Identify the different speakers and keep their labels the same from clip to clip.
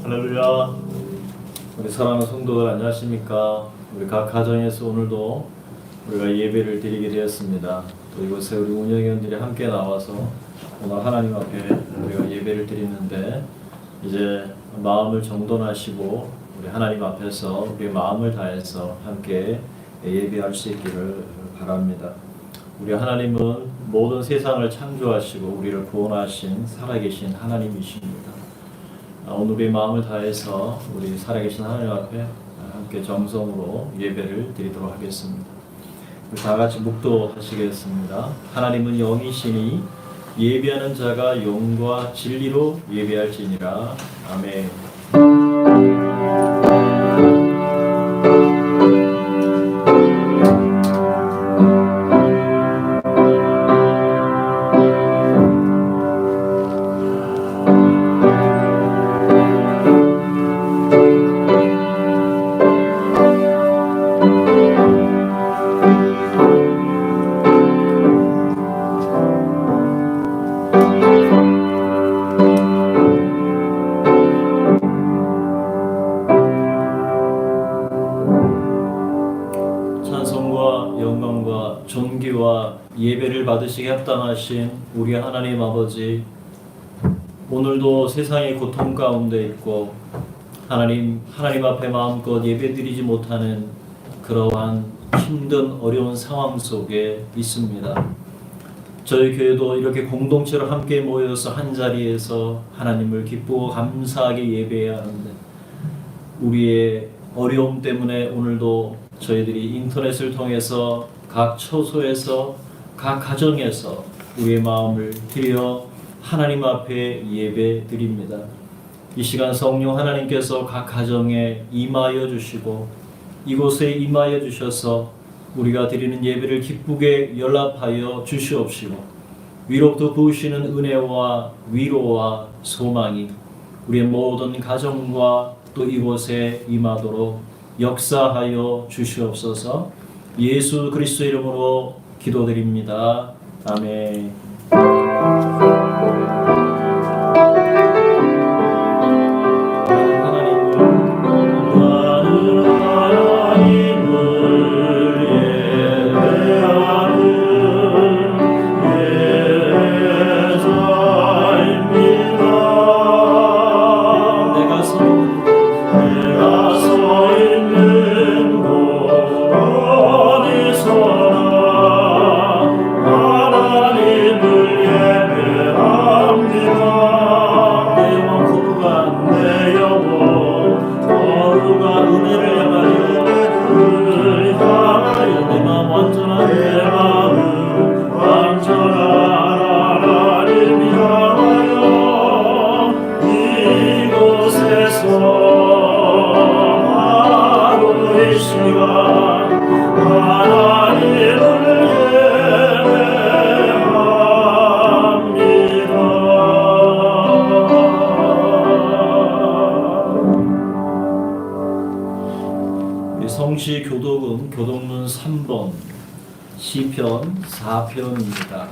Speaker 1: 할렐루야. 우리 사랑하는 성도들 안녕하십니까? 우리 각 가정에서 오늘도 우리가 예배를 드리게 되었습니다. 또 이곳에 우리 운영위원들이 함께 나와서 오늘 하나님 앞에 우리가 예배를 드리는데 이제 마음을 정돈하시고 우리 하나님 앞에서 우리 마음을 다해서 함께 예배할 수 있기를 바랍니다. 우리 하나님은 모든 세상을 창조하시고 우리를 구원하신 살아계신 하나님이십니다. 오늘 우리 마음을 다해서 우리 살아계신 하나님 앞에 함께 정성으로 예배를 드리도록 하겠습니다. 우리 다 같이 묵도하시겠습니다. 하나님은 영이시니 예배하는 자가 영과 진리로 예배할지니라. 아멘. 존귀와 예배를 받으시게 합당하신 우리 하나님 아버지, 오늘도 세상의 고통 가운데 있고 하나님 앞에 마음껏 예배드리지 못하는 그러한 힘든 어려운 상황 속에 있습니다. 저희 교회도 이렇게 공동체로 함께 모여서 한 자리에서 하나님을 기쁘고 감사하게 예배해야 하는데 우리의 어려움 때문에 오늘도 저희들이 인터넷을 통해서 각 처소에서 각 가정에서 우리의 마음을 드려 하나님 앞에 예배 드립니다. 이 시간 성령 하나님께서 각 가정에 임하여 주시고 이곳에 임하여 주셔서 우리가 드리는 예배를 기쁘게 연락하여 주시옵시고 위로부터 부으시는 은혜와 위로와 소망이 우리의 모든 가정과 또 이곳에 임하도록 역사하여 주시옵소서. 예수 그리스도 이름으로 기도드립니다. 아멘. 성시 교독은 교독문 3번 시편 4편입니다.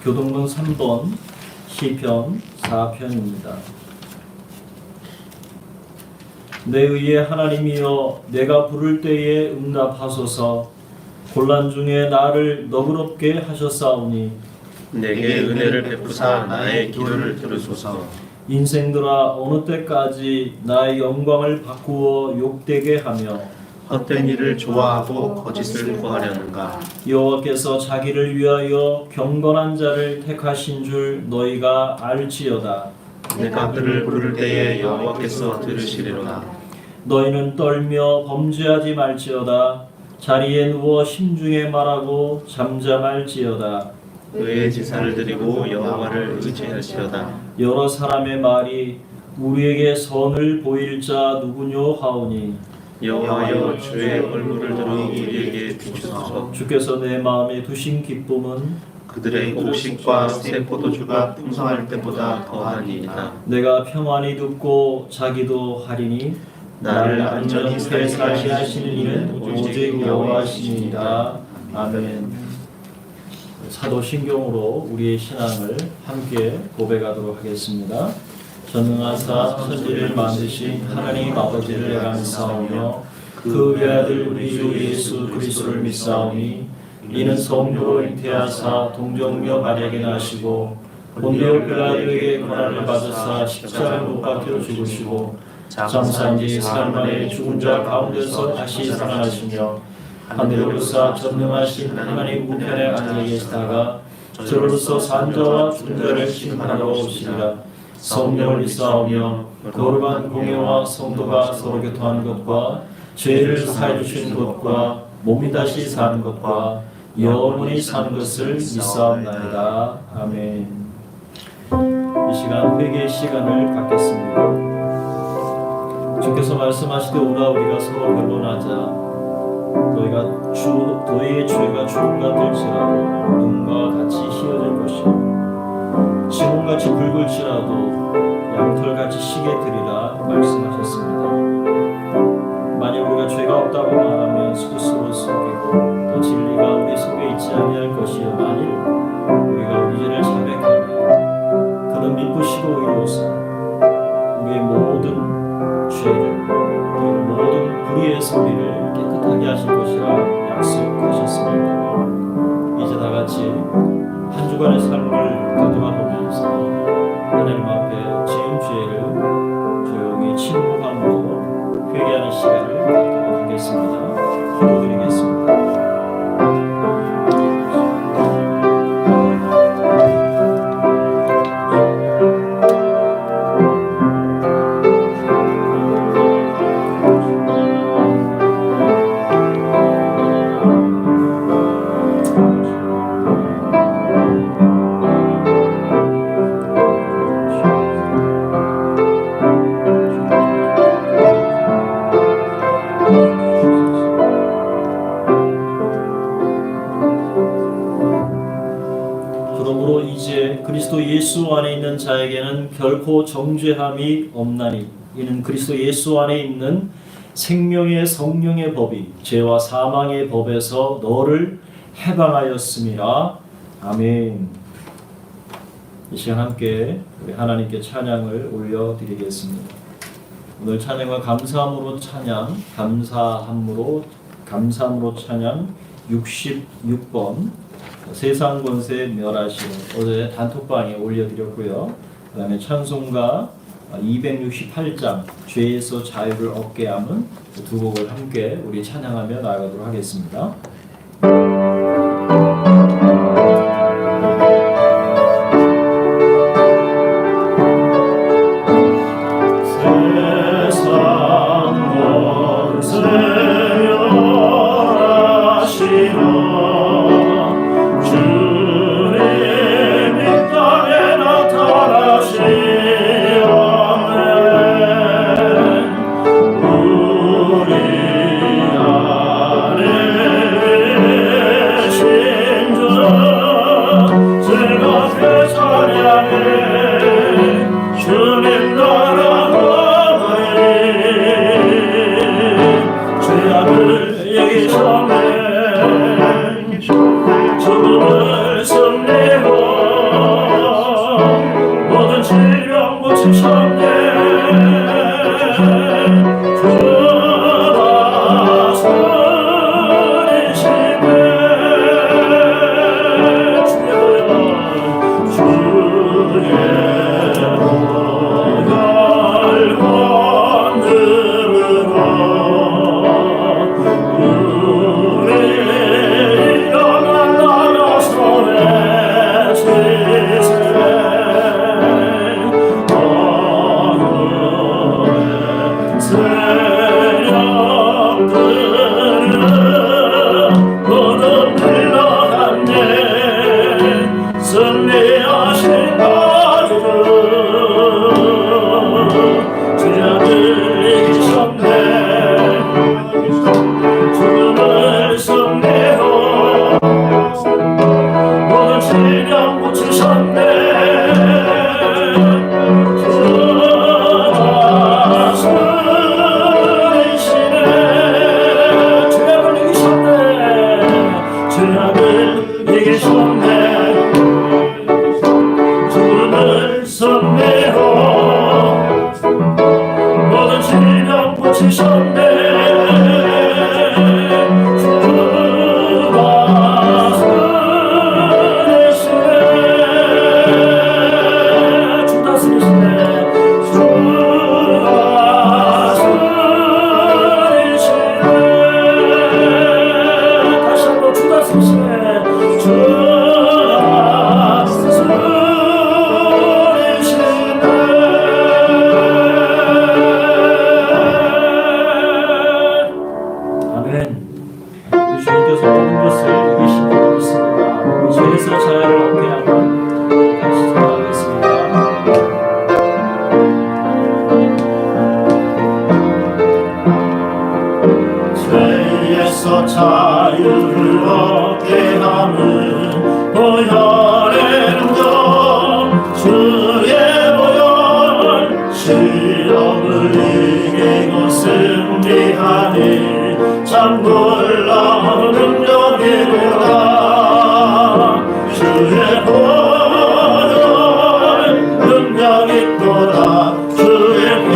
Speaker 1: 교독문 3번 시편 4편입니다. 내 의의 하나님이여 내가 부를 때에 응답하소서. 곤란 중에 나를 너그럽게 하셨사오니
Speaker 2: 내게 은혜를 베푸사 나의 기도를 들으소서.
Speaker 1: 인생들아 어느 때까지 나의 영광을 바꾸어 욕되게 하며
Speaker 2: 헛된 일을 좋아하고 거짓을 구하려는가.
Speaker 1: 여호와께서 자기를 위하여 경건한 자를 택하신 줄 너희가 알지어다.
Speaker 2: 내가 그를 부를 때에 여호와께서 들으시리로다.
Speaker 1: 너희는 떨며 범죄하지 말지어다. 자리에 누워 심중에 말하고 잠잠할지어다.
Speaker 2: 의의 제사를 드리고 여호와를 의지할지어다.
Speaker 1: 여러 사람의 말이 우리에게 선을 보일 자 누구뇨 하오니
Speaker 2: 여호와여 주의 얼굴을 들어 우리에게 비추소서.
Speaker 1: 주께서 내 마음에 두신 기쁨은
Speaker 2: 그들의 곡식과 새 포도주가 풍성할 때보다 더하니이다.
Speaker 1: 내가 평안히 듣고 자기도 하리니 나를 안전히 살게 하시는 이는 오직 여호와시니이다. 아멘. 사도신경으로 우리의 신앙을 함께 고백하도록 하겠습니다. 전능하사 천지를 만드신 하나님 아버지를 내가 믿사오며 그 외아들 우리 주 예수 그리스도를 믿사오니 이는 성부로 잉태하사 동정녀 마리아에게 나시고 본디오 빌라도에게 고난을 받으사 십자가에 못 박혀 죽으시고 장사한 지 사흘 만에 죽은 자 가운데서 다시 살아나시며 하늘에 오르사 전능하신 하나님 우편에 앉아 계시다가 저로서 산자와 죽은 자를 심판하러 오시리라. 성령을 믿사오며 거룩한 공예와 성도가 서로 교통하는 것과 죄를 사해 주시는 것과 몸이 다시 사는 것과 영원히 사는 것을 믿사옵나이다. 아멘. 이 시간 회개의 시간을 갖겠습니다. 주께서 말씀하시되 오라 우리가 서로 변론하자. 너희의 죄가 주홍 같을지라도 눈과 같이 희어질 것이요 지홍같이 붉을지라도 양털같이 시게 되리라 말씀하셨습니다. 만약 우리가 죄가 없다고 말하면 스스로 속이고 또 진리가 우리 속에 있지 아니할 것이요 만일 우리가 우리 죄를 자백하면 그는 미쁘시고 의로우사 우리의 모든 죄를 그리고 모든 불의의 소리를 깨끗하게 하실 것이라 약속하셨습니다. 이제 다 같이 한 주간의 삶을 되돌아보면서 하나님 앞에 지은 죄를 조용히 침묵함으로 회개하는 시간을 갖도록 하겠습니다. 기도드리겠습니다. 그러므로 이제 그리스도 예수 안에 있는 자에게는 결코 정죄함이 없나니 이는 그리스도 예수 안에 있는 생명의 성령의 법이 죄와 사망의 법에서 너를 해방하였음이라. 아멘. 이 시간 함께 우리 하나님께 찬양을 올려드리겠습니다. 오늘 찬양과 감사함으로 찬양, 감사함으로 찬양 66번 세상 권세 멸하시오 어제 단톡방에 올려드렸고요. 그 다음에 찬송가 268장 죄에서 자유를 얻게 함은 두 곡을 함께 우리 찬양하며 나아가도록 하겠습니다. 자유를 얻게 함은 보혈의 능력 주의 보혈 시험을 이기고 승리하니 참 놀라운 능력이로다 주의 보혈 능력 있도다 주의 피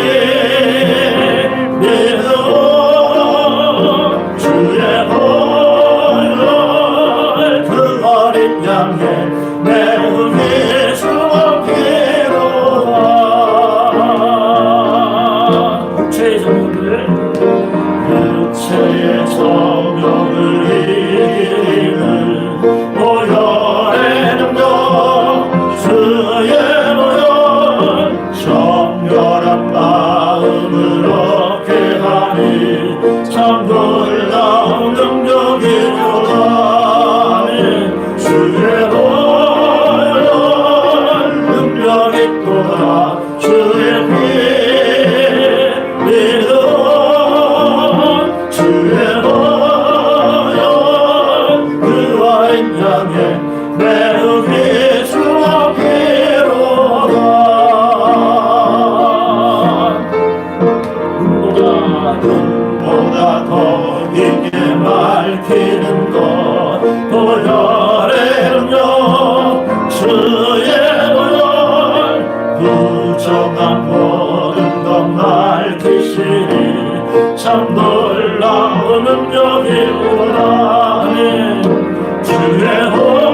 Speaker 1: 육체의 정욕을 이기는 보혈의 능력 주의 보혈 정결한 마음을 얻게 하니 참 놀라운 능력이로다 주의 보혈 능력 있도다 주의 피 믿음 주의 보혈 그와 인양에 매우 귀중하기로다 눈보다 더 깊게 밝히는 것 보혈의 능력 주의 보혈 부정한 모든 것 밝히시니 참 놀라운 능력이로다 주의 보혈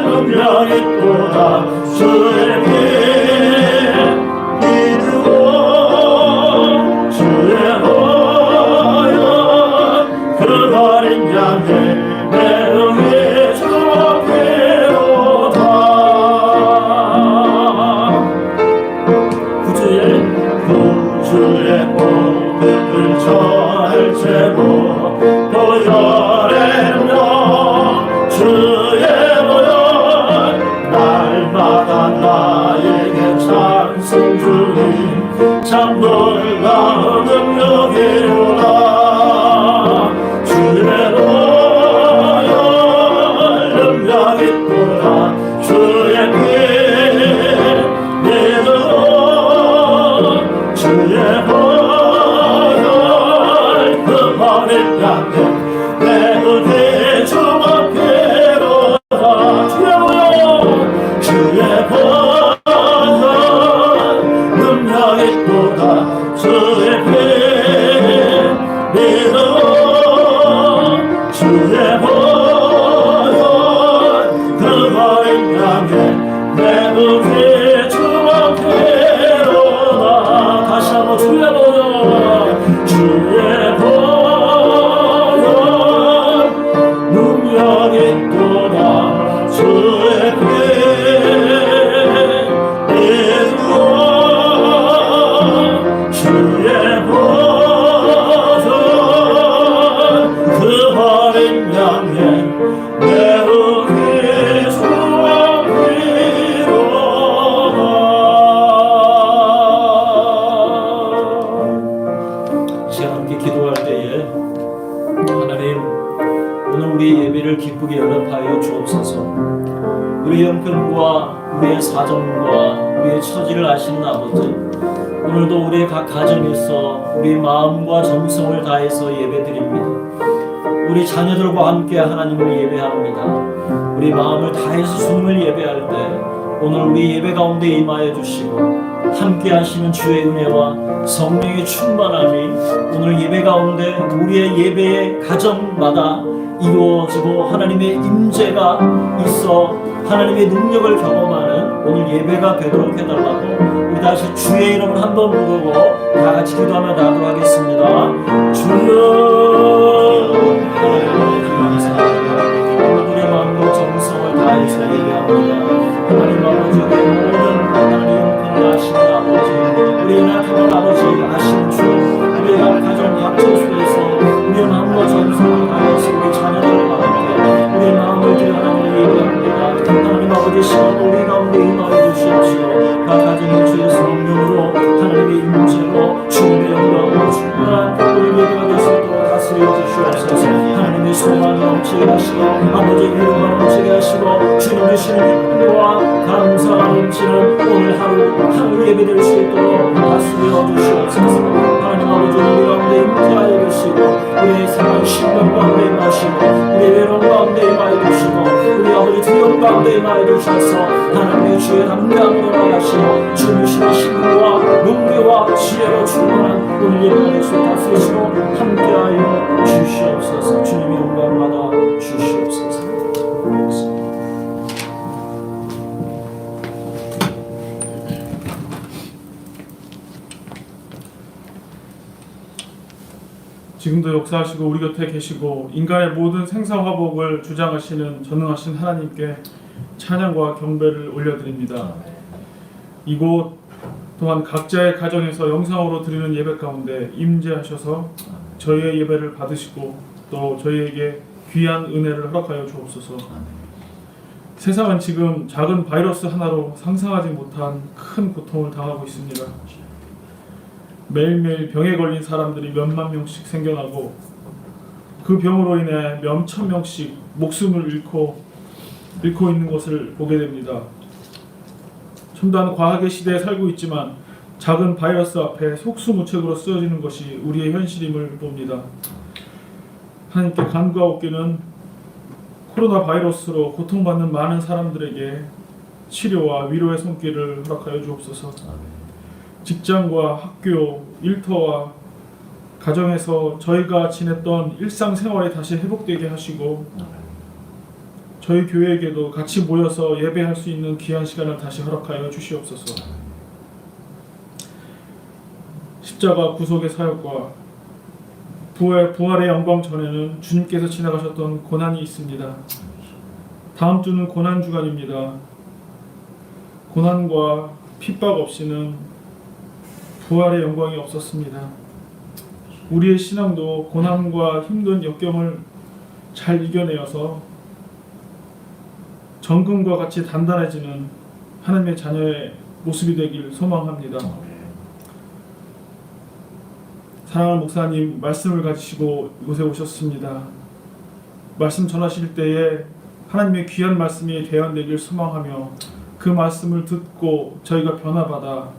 Speaker 1: 능력 있도다 주의 피 믿으고 주의 보혈 그 어린 양의 매우 귀중하기로다 구주의 복음을 전할 제목 보혈의 능력 주의 보혈 날마다 나에게 찬송 주님 참 놀라운 능력이로다 주의 보혈 능력 있도다 주의 피 믿음 주의 보혈 그 어린 양의 매우 귀중하기로다 주의 보혈 능력 있도다 주의 피 믿음 주의 보혈 그 어린 양의 매우 귀중하기로다 다시 한번 주의 보혈 능력 있도다 주의 피 믿음 주의 보혈 그 어린 양의 매우 기도할 때에 하나님 오늘 우리 예배를 기쁘게 연합하여 주옵소서. 우리의 형편과 우리의 사정과 우리의 처지를 아시는 아버지 오늘도 우리의 각 가정에서 우리 마음과 정성을 다해서 예배드립니다. 우리 자녀들과 함께 하나님을 예배합니다. 우리 마음을 다해서 주님을 예배할 때 오늘 우리 예배 가운데 임하여 주시고 함께 하시는 주의 은혜와 성령의 충만함이 오늘 예배 가운데 우리의 예배의 가정마다 이루어지고 하나님의 임재가 있어 하나님의 능력을 경험하는 오늘 예배가 되도록 해달라고 우리 다시 주의 이름을 한번 부르고 다 같이 기도하며 나가도록 하겠습니다. 주여 하나님 감사합니다. 우리의 마음과 정성을 다해서 예배합니다. 하나님 아버지의 모든 하나님 형편을 아시는 아버지, 우리의 낙한 아버지 아시는 주, 우리의 가정 합창소에서 우리의 마음과 정성을 다해서 우리 자녀들을 바랍니다. 우리의 마음을 들여 하나님을 예배합니다. 하나님 아버지 시간 우리 가운데 임하여 주시옵시고 각 가정의 주의 성령으로 하나님의 임재로 주님의 영광으로 충만한 우리 예배가 될 수 있도록 다스려 주시옵소서. 하나님의 소망이 넘치게 하시고 아버지의 위로가 넘치게 하시고 주님 주시는 기쁨과 감사가 넘치는 오늘 하루 예배될 수 있도록 다스려 주시옵소서. 하나님 아버지 우리 가운데 임재하여 주시고 우리의 생활 신명 가운데 임하시고 우리의 외로움 가운데 임하여 주시고 우리 아버지 두려움 가운데 임하여 주셔서 하나님의 주의 담대함으로 나가시고 주님 주시는 신과 용기와 지혜로 충만한 오늘 예배가 될 수 있도록 다스리시고 함께하여 주시옵소서. 주님의 영광 받아 주시옵소서.
Speaker 3: 지금도 역사하시고 우리 곁에 계시고 인간의 모든 생사화복을 주장하시는 전능하신 하나님께 찬양과 경배를 올려드립니다. 이곳 또한 각자의 가정에서 영상으로 드리는 예배 가운데 임재하셔서 저희의 예배를 받으시고 또 저희에게 귀한 은혜를 허락하여 주옵소서. 세상은 지금 작은 바이러스 하나로 상상하지 못한 큰 고통을 당하고 있습니다. 매일매일 병에 걸린 사람들이 몇만 명씩 생겨나고 그 병으로 인해 몇천 명씩 목숨을 잃고 있는 것을 보게 됩니다. 첨단 과학의 시대에 살고 있지만 작은 바이러스 앞에 속수무책으로 쓰여지는 것이 우리의 현실임을 봅니다. 하나님께 간구하옵기는 코로나 바이러스로 고통받는 많은 사람들에게 치료와 위로의 손길을 허락하여 주옵소서. 직장과 학교, 일터와 가정에서 저희가 지냈던 일상생활이 다시 회복되게 하시고 저희 교회에게도 같이 모여서 예배할 수 있는 귀한 시간을 다시 허락하여 주시옵소서. 십자가 구속의 사역과 부활의 영광 전에는 주님께서 지나가셨던 고난이 있습니다. 다음 주는 고난 주간입니다. 고난과 핍박 없이는 부활의 영광이 없었습니다. 우리의 신앙도 고난과 힘든 역경을 잘 이겨내어서 정금과 같이 단단해지는 하나님의 자녀의 모습이 되길 소망합니다. 사랑하는 목사님, 말씀을 가지시고 이곳에 오셨습니다. 말씀 전하실 때에 하나님의 귀한 말씀이 대언되길 소망하며 그 말씀을 듣고 저희가 변화받아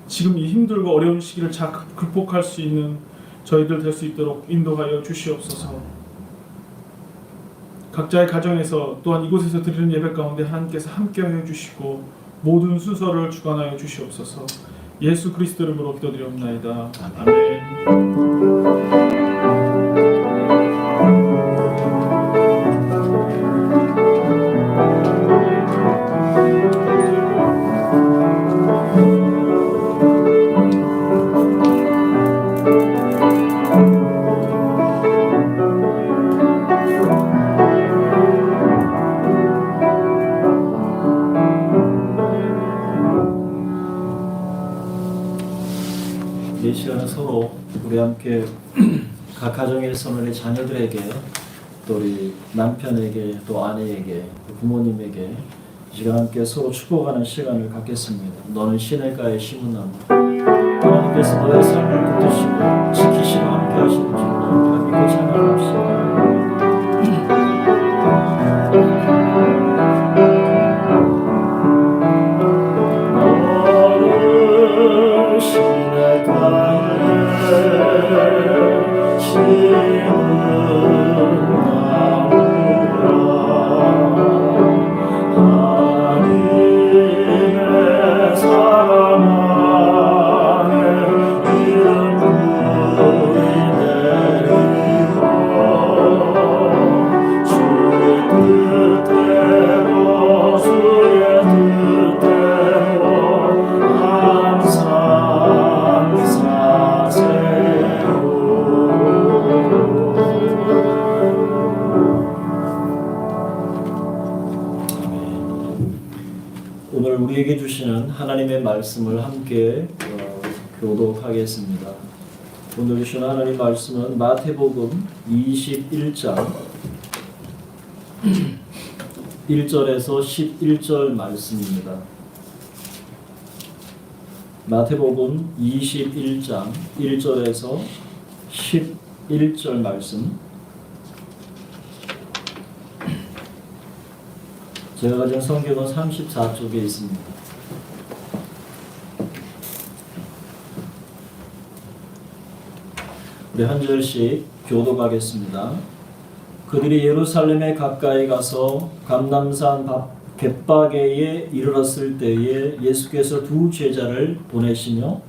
Speaker 3: 지금 이 힘들고 어려운 시기를 잘 극복할 수 있는 저희들 될 수 있도록 인도하여 주시옵소서. 각자의 가정에서 또한 이곳에서 드리는 예배 가운데 하나님께서 함께하여 주시고 모든 순서를 주관하여 주시옵소서. 예수 그리스도 이름으로 기도드리옵나이다. 아멘.
Speaker 1: 이 시간은 서로 우리 함께 각 가정에서 우리 자녀들에게 또 우리 남편에게 또 아내에게 또 부모님에게 이 시간 함께 서로 축복하는 시간을 갖겠습니다. 너는 시냇가에 심은 나무, 하나님께서 너의 삶을 붙드시고 지키시고 함께 하시는 줄 우리가 믿고 찬양합시다.
Speaker 4: 하나님의 사랑아
Speaker 1: 하나님의 말씀을 함께 교독하겠습니다. 오늘 주신 하나님 말씀은 마태복음 21장 1절에서 11절 말씀입니다. 마태복음 21장 1절에서 11절 말씀. 제가 가진 성경은 34쪽에 있습니다. 우리 한 절씩 교독하겠습니다. 그들이 예루살렘에 가까이 가서 감람산 벳바게에 이르렀을 때에 예수께서 두 제자를 보내시며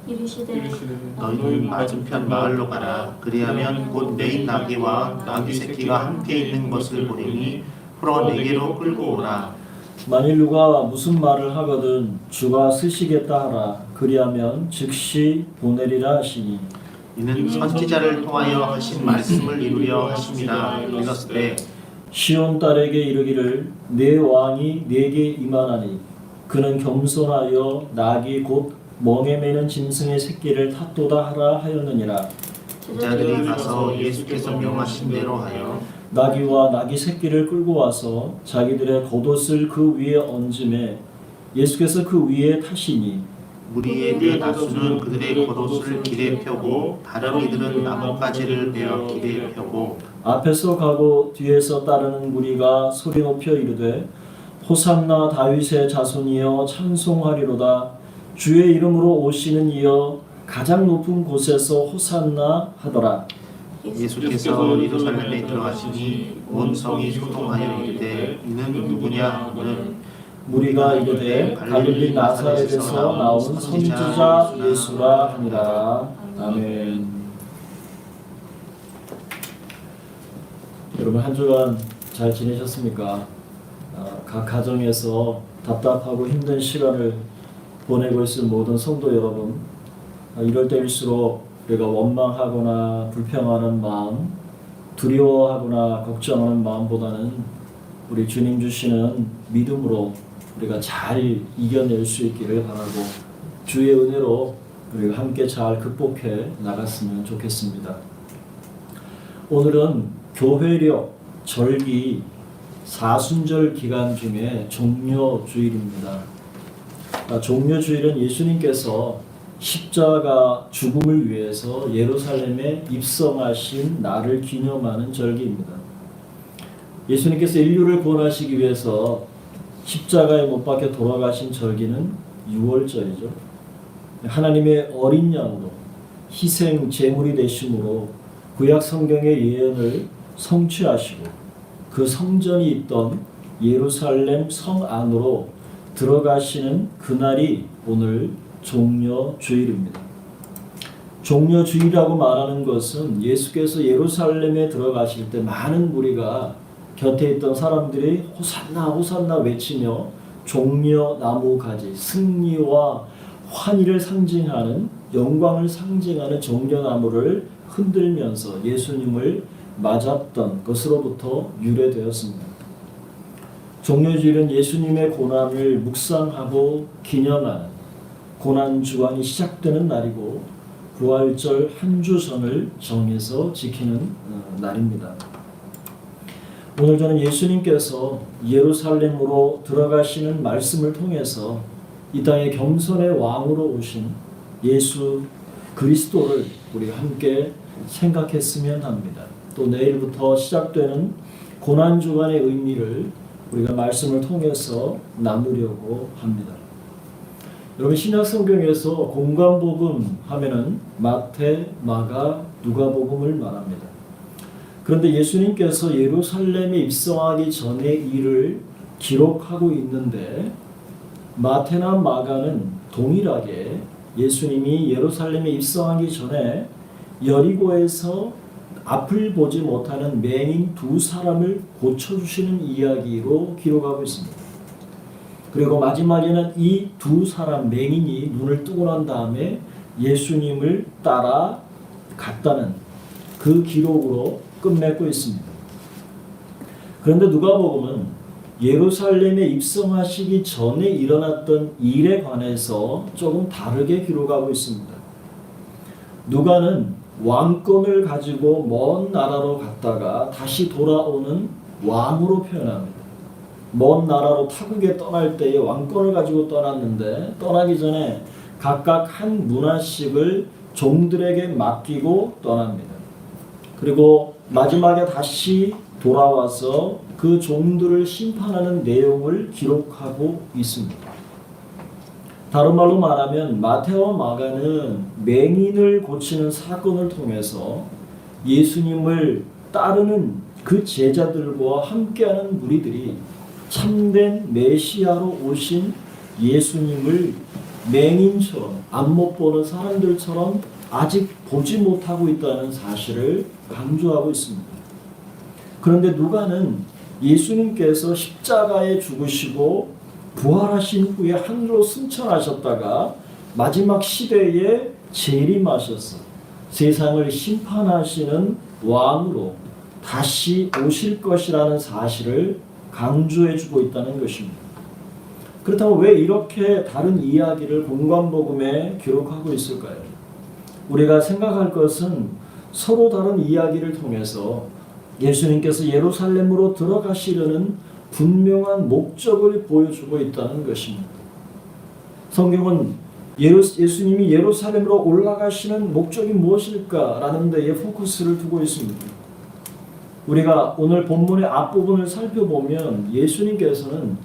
Speaker 4: 이르시되
Speaker 2: 너희는 맞은편 마을로 가라. 그리하면 곧 메인 나귀와 나귀 새끼가 함께 있는 것을 보리니 풀어 내게로 끌고 오라.
Speaker 1: 만일 누가 무슨 말을 하거든 주가 쓰시겠다 하라. 그리하면 즉시 보내리라 하시니
Speaker 2: 이는 선지자를 통하여 하신 말씀을 이루려 하심이라. 이르렀으되
Speaker 1: 시온 딸에게 이르기를 내 왕이 내게 임하나니 그는 겸손하여 낙이 곧 멍에 매는 짐승의 새끼를 탔도다 하라 하였느니라.
Speaker 2: 제자들이 가서 예수께서 명하신 대로 하여
Speaker 1: 나귀와 나귀 새끼를 끌고 와서 자기들의 겉옷을 그 위에 얹음에 예수께서 그 위에 타시니
Speaker 2: 무리의 대다수는 그들의 겉옷을 길에 펴고 다른 이들은 나뭇가지를 베어 길에 펴고
Speaker 1: 앞에서 가고 뒤에서 따르는 무리가 소리 높여 이르되 호산나 다윗의 자손이여 찬송하리로다. 주의 이름으로 오시는 이여 가장 높은 곳에서 호산나 하더라.
Speaker 2: 예수께서 예루살렘에 들어가시니 온 성이 소동하여 이르되 이는 누구냐 하는
Speaker 1: 무리가 이르되 갈릴리 나사렛에서 나온 선지자 예수라 하니라. 아멘. 여러분 한 주간 잘 지내셨습니까? 각 가정에서 답답하고 힘든 시간을 보내고 있을 모든 성도 여러분, 이럴 때일수록 우리가 원망하거나 불평하는 마음, 두려워하거나 걱정하는 마음보다는 우리 주님 주시는 믿음으로 우리가 잘 이겨낼 수 있기를 바라고 주의 은혜로 우리가 함께 잘 극복해 나갔으면 좋겠습니다. 오늘은 교회력 절기 사순절 기간 중에 종려주일입니다. 종려주일은 예수님께서 십자가 죽음을 위해서 예루살렘에 입성하신 날을 기념하는 절기입니다. 예수님께서 인류를 구원하시기 위해서 십자가에 못 박혀 돌아가신 절기는 6월절이죠. 하나님의 어린 양으로 희생 제물이 되심으로 구약 성경의 예언을 성취하시고 그 성전이 있던 예루살렘 성 안으로 들어가시는 그날이 오늘 종려주일입니다. 종려주일이라고 말하는 것은 예수께서 예루살렘에 들어가실 때 많은 무리가 곁에 있던 사람들이 호산나 호산나 외치며 종려나무 가지, 승리와 환희를 상징하는, 영광을 상징하는 종려나무를 흔들면서 예수님을 맞았던 것으로부터 유래되었습니다. 종려주일은 예수님의 고난을 묵상하고 기념하는 고난주간이 시작되는 날이고 부활절 한 주 전을 정해서 지키는 날입니다. 오늘 저는 예수님께서 예루살렘으로 들어가시는 말씀을 통해서 이 땅에 겸손의 왕으로 오신 예수 그리스도를 우리가 함께 생각했으면 합니다. 또 내일부터 시작되는 고난주간의 의미를 우리가 말씀을 통해서 나누려고 합니다. 여러분 신약 성경에서 공관복음 하면은 마태, 마가, 누가복음을 말합니다. 그런데 예수님께서 예루살렘에 입성하기 전의 일을 기록하고 있는데 마태나 마가는 동일하게 예수님이 예루살렘에 입성하기 전에 여리고에서 앞을 보지 못하는 맹인 두 사람을 고쳐주시는 이야기로 기록하고 있습니다. 그리고 마지막에는 이 두 사람 맹인이 눈을 뜨고 난 다음에 예수님을 따라 갔다는 그 기록으로 끝맺고 있습니다. 그런데 누가복음은 예루살렘에 입성하시기 전에 일어났던 일에 관해서 조금 다르게 기록하고 있습니다. 누가는 왕권을 가지고 먼 나라로 갔다가 다시 돌아오는 왕으로 표현합니다. 먼 나라로 타국에 떠날 때에 왕권을 가지고 떠났는데 떠나기 전에 각각 한 문화씩을 종들에게 맡기고 떠납니다. 그리고 마지막에 다시 돌아와서 그 종들을 심판하는 내용을 기록하고 있습니다. 다른 말로 말하면 마태와 마가는 맹인을 고치는 사건을 통해서 예수님을 따르는 그 제자들과 함께하는 무리들이 참된 메시아로 오신 예수님을 맹인처럼 안 못 보는 사람들처럼 아직 보지 못하고 있다는 사실을 강조하고 있습니다. 그런데 누가는 예수님께서 십자가에 죽으시고 부활하신 후에 하늘로 승천하셨다가 마지막 시대에 재림하셔서 세상을 심판하시는 왕으로 다시 오실 것이라는 사실을 강조해주고 있다는 것입니다. 그렇다면 왜 이렇게 다른 이야기를 공관복음에 기록하고 있을까요? 우리가 생각할 것은 서로 다른 이야기를 통해서 예수님께서 예루살렘으로 들어가시려는 분명한 목적을 보여주고 있다는 것입니다. 성경은 예수님이 예루살렘으로 올라가시는 목적이 무엇일까라는 데에 포커스를 두고 있습니다. 우리가 오늘 본문의 앞부분을 살펴보면 예수님께서는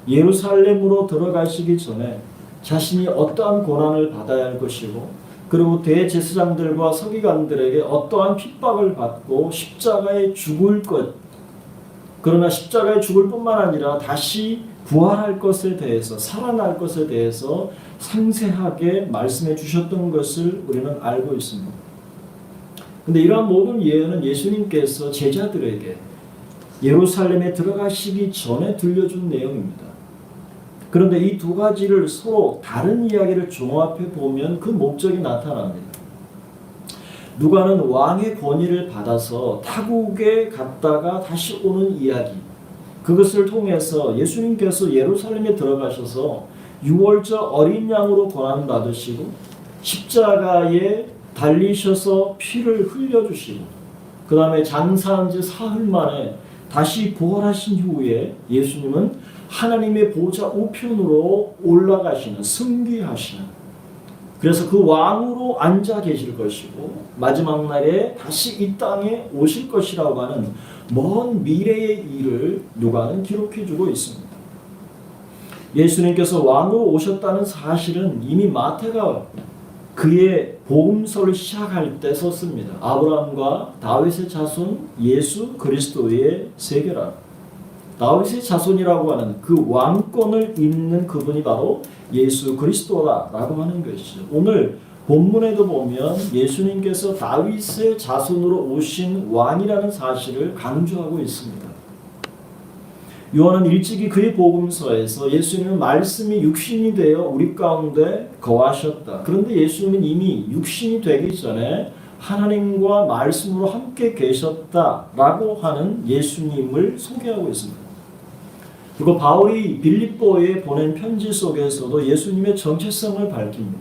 Speaker 1: 예루살렘으로 들어가시기 전에 자신이 어떠한 고난을 받아야 할 것이고 그리고 대제사장들과 서기관들에게 어떠한 핍박을 받고 십자가에 죽을 것, 그러나 십자가에 죽을 뿐만 아니라 다시 부활할 것에 대해서, 살아날 것에 대해서 상세하게 말씀해 주셨던 것을 우리는 알고 있습니다. 근데 이러한 모든 예언은 예수님께서 제자들에게 예루살렘에 들어가시기 전에 들려준 내용입니다. 그런데 이 두 가지를 서로 다른 이야기를 종합해 보면 그 목적이 나타납니다. 누가는 왕의 권위를 받아서 타국에 갔다가 다시 오는 이야기, 그것을 통해서 예수님께서 예루살렘에 들어가셔서 유월절 어린 양으로 고난 받으시고 십자가에 달리셔서 피를 흘려주시고 그 다음에 장사한 지 사흘 만에 다시 부활하신 후에 예수님은 하나님의 보좌 우편으로 올라가시는, 승귀하시는, 그래서 그 왕으로 앉아 계실 것이고 마지막 날에 다시 이 땅에 오실 것이라고 하는 먼 미래의 일을 누가는 기록해주고 있습니다. 예수님께서 왕으로 오셨다는 사실은 이미 마태가 그의 복음서를 시작할 때 썼습니다. 아브라함과 다윗의 자손 예수 그리스도의 세계라. 다윗의 자손이라고 하는 그 왕권을 잇는 그분이 바로 예수 그리스도라고 하는 것이죠. 오늘 본문에도 보면 예수님께서 다윗의 자손으로 오신 왕이라는 사실을 강조하고 있습니다. 요한은 일찍이 그의 복음서에서 예수님은 말씀이 육신이 되어 우리 가운데 거하셨다. 그런데 예수님은 이미 육신이 되기 전에 하나님과 말씀으로 함께 계셨다라고 하는 예수님을 소개하고 있습니다. 그리고 바울이 빌립보에 보낸 편지 속에서도 예수님의 정체성을 밝힙니다.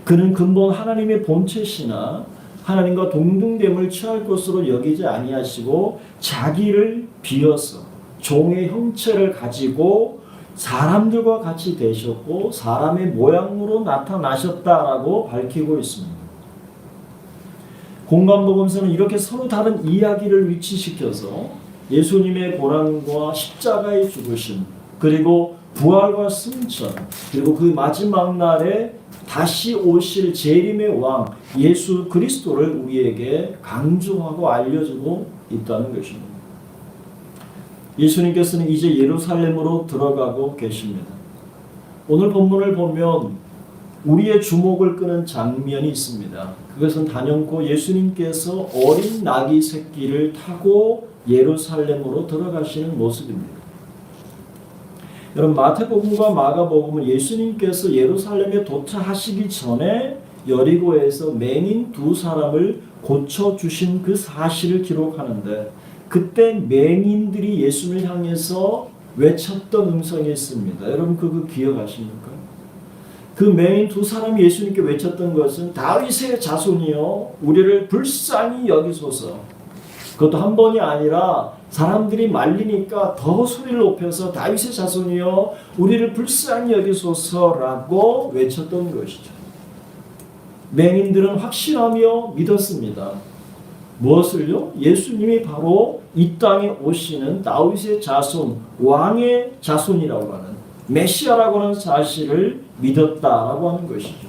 Speaker 1: 그는 근본 하나님의 본체시나 하나님과 동등됨을 취할 것으로 여기지 아니하시고 자기를 비어서 종의 형체를 가지고 사람들과 같이 되셨고 사람의 모양으로 나타나셨다라고 밝히고 있습니다. 공관복음서는 이렇게 서로 다른 이야기를 위치시켜서 예수님의 고난과 십자가의 죽으심, 그리고 부활과 승천, 그리고 그 마지막 날에 다시 오실 재림의 왕 예수 그리스도를 우리에게 강조하고 알려주고 있다는 것입니다. 예수님께서는 이제 예루살렘으로 들어가고 계십니다. 오늘 본문을 보면 우리의 주목을 끄는 장면이 있습니다. 그것은 단연코 예수님께서 어린 나귀 새끼를 타고 예루살렘으로 들어가시는 모습입니다. 여러분, 마태복음과 마가복음은 예수님께서 예루살렘에 도착하시기 전에 여리고에서 맹인 두 사람을 고쳐주신 그 사실을 기록하는데 그때 맹인들이 예수님을 향해서 외쳤던 음성이 있습니다. 여러분 그거 기억하십니까? 그 맹인 두 사람이 예수님께 외쳤던 것은 다윗의 자손이여 우리를 불쌍히 여기소서. 그것도 한 번이 아니라 사람들이 말리니까 더 소리를 높여서 다윗의 자손이여 우리를 불쌍히 여기소서라고 외쳤던 것이죠. 맹인들은 확신하며 믿었습니다. 무엇을요? 예수님이 바로 이 땅에 오시는 다윗의 자손, 왕의 자손이라고 하는 메시아라고 하는 사실을 믿었다라고 하는 것이죠.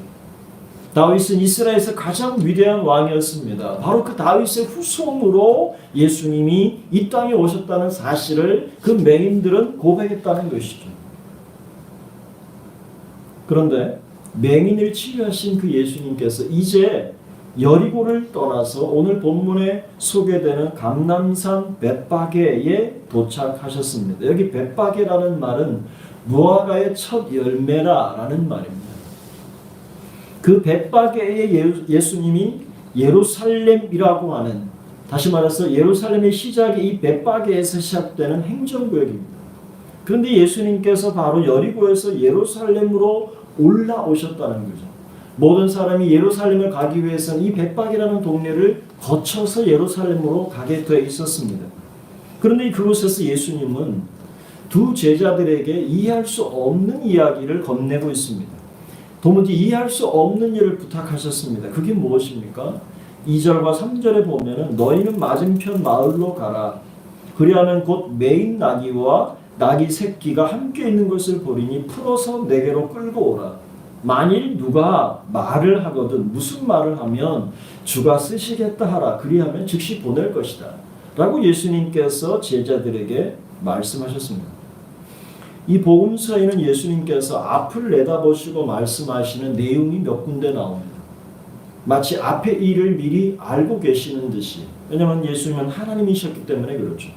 Speaker 1: 다윗은 이스라엘에서 가장 위대한 왕이었습니다. 바로 그 다윗의 후손으로 예수님이 이 땅에 오셨다는 사실을 그 맹인들은 고백했다는 것이죠. 그런데 맹인을 치유하신 그 예수님께서 이제 여리고를 떠나서 오늘 본문에 소개되는 감람산 벳바게에 도착하셨습니다. 여기 벳바게라는 말은 무화과의 첫 열매라라는 말입니다. 그 벳바게에 예수님이 예루살렘이라고 하는, 다시 말해서 예루살렘의 시작이 이 벳바게에서 시작되는 행정구역입니다. 그런데 예수님께서 바로 여리고에서 예루살렘으로 올라오셨다는 거죠. 모든 사람이 예루살렘을 가기 위해서는 이 벳바게라는 동네를 거쳐서 예루살렘으로 가게 되어 있었습니다. 그런데 그곳에서 예수님은 두 제자들에게 이해할 수 없는 이야기를 건네고 있습니다. 도무지 이해할 수 없는 일을 부탁하셨습니다. 그게 무엇입니까? 2절과 3절에 보면은 너희는 맞은편 마을로 가라. 그리하면 곧 매인 나귀와 나귀 새끼가 함께 있는 것을 보리니 풀어서 내게로 끌고 오라. 만일 누가 말을 하거든 무슨 말을 하면 주가 쓰시겠다 하라. 그리하면 즉시 보낼 것이다. 라고 예수님께서 제자들에게 말씀하셨습니다. 이 복음서에는 예수님께서 앞을 내다보시고 말씀하시는 내용이 몇 군데 나옵니다. 마치 앞의 일을 미리 알고 계시는 듯이. 왜냐하면 예수님은 하나님이셨기 때문에 그렇죠.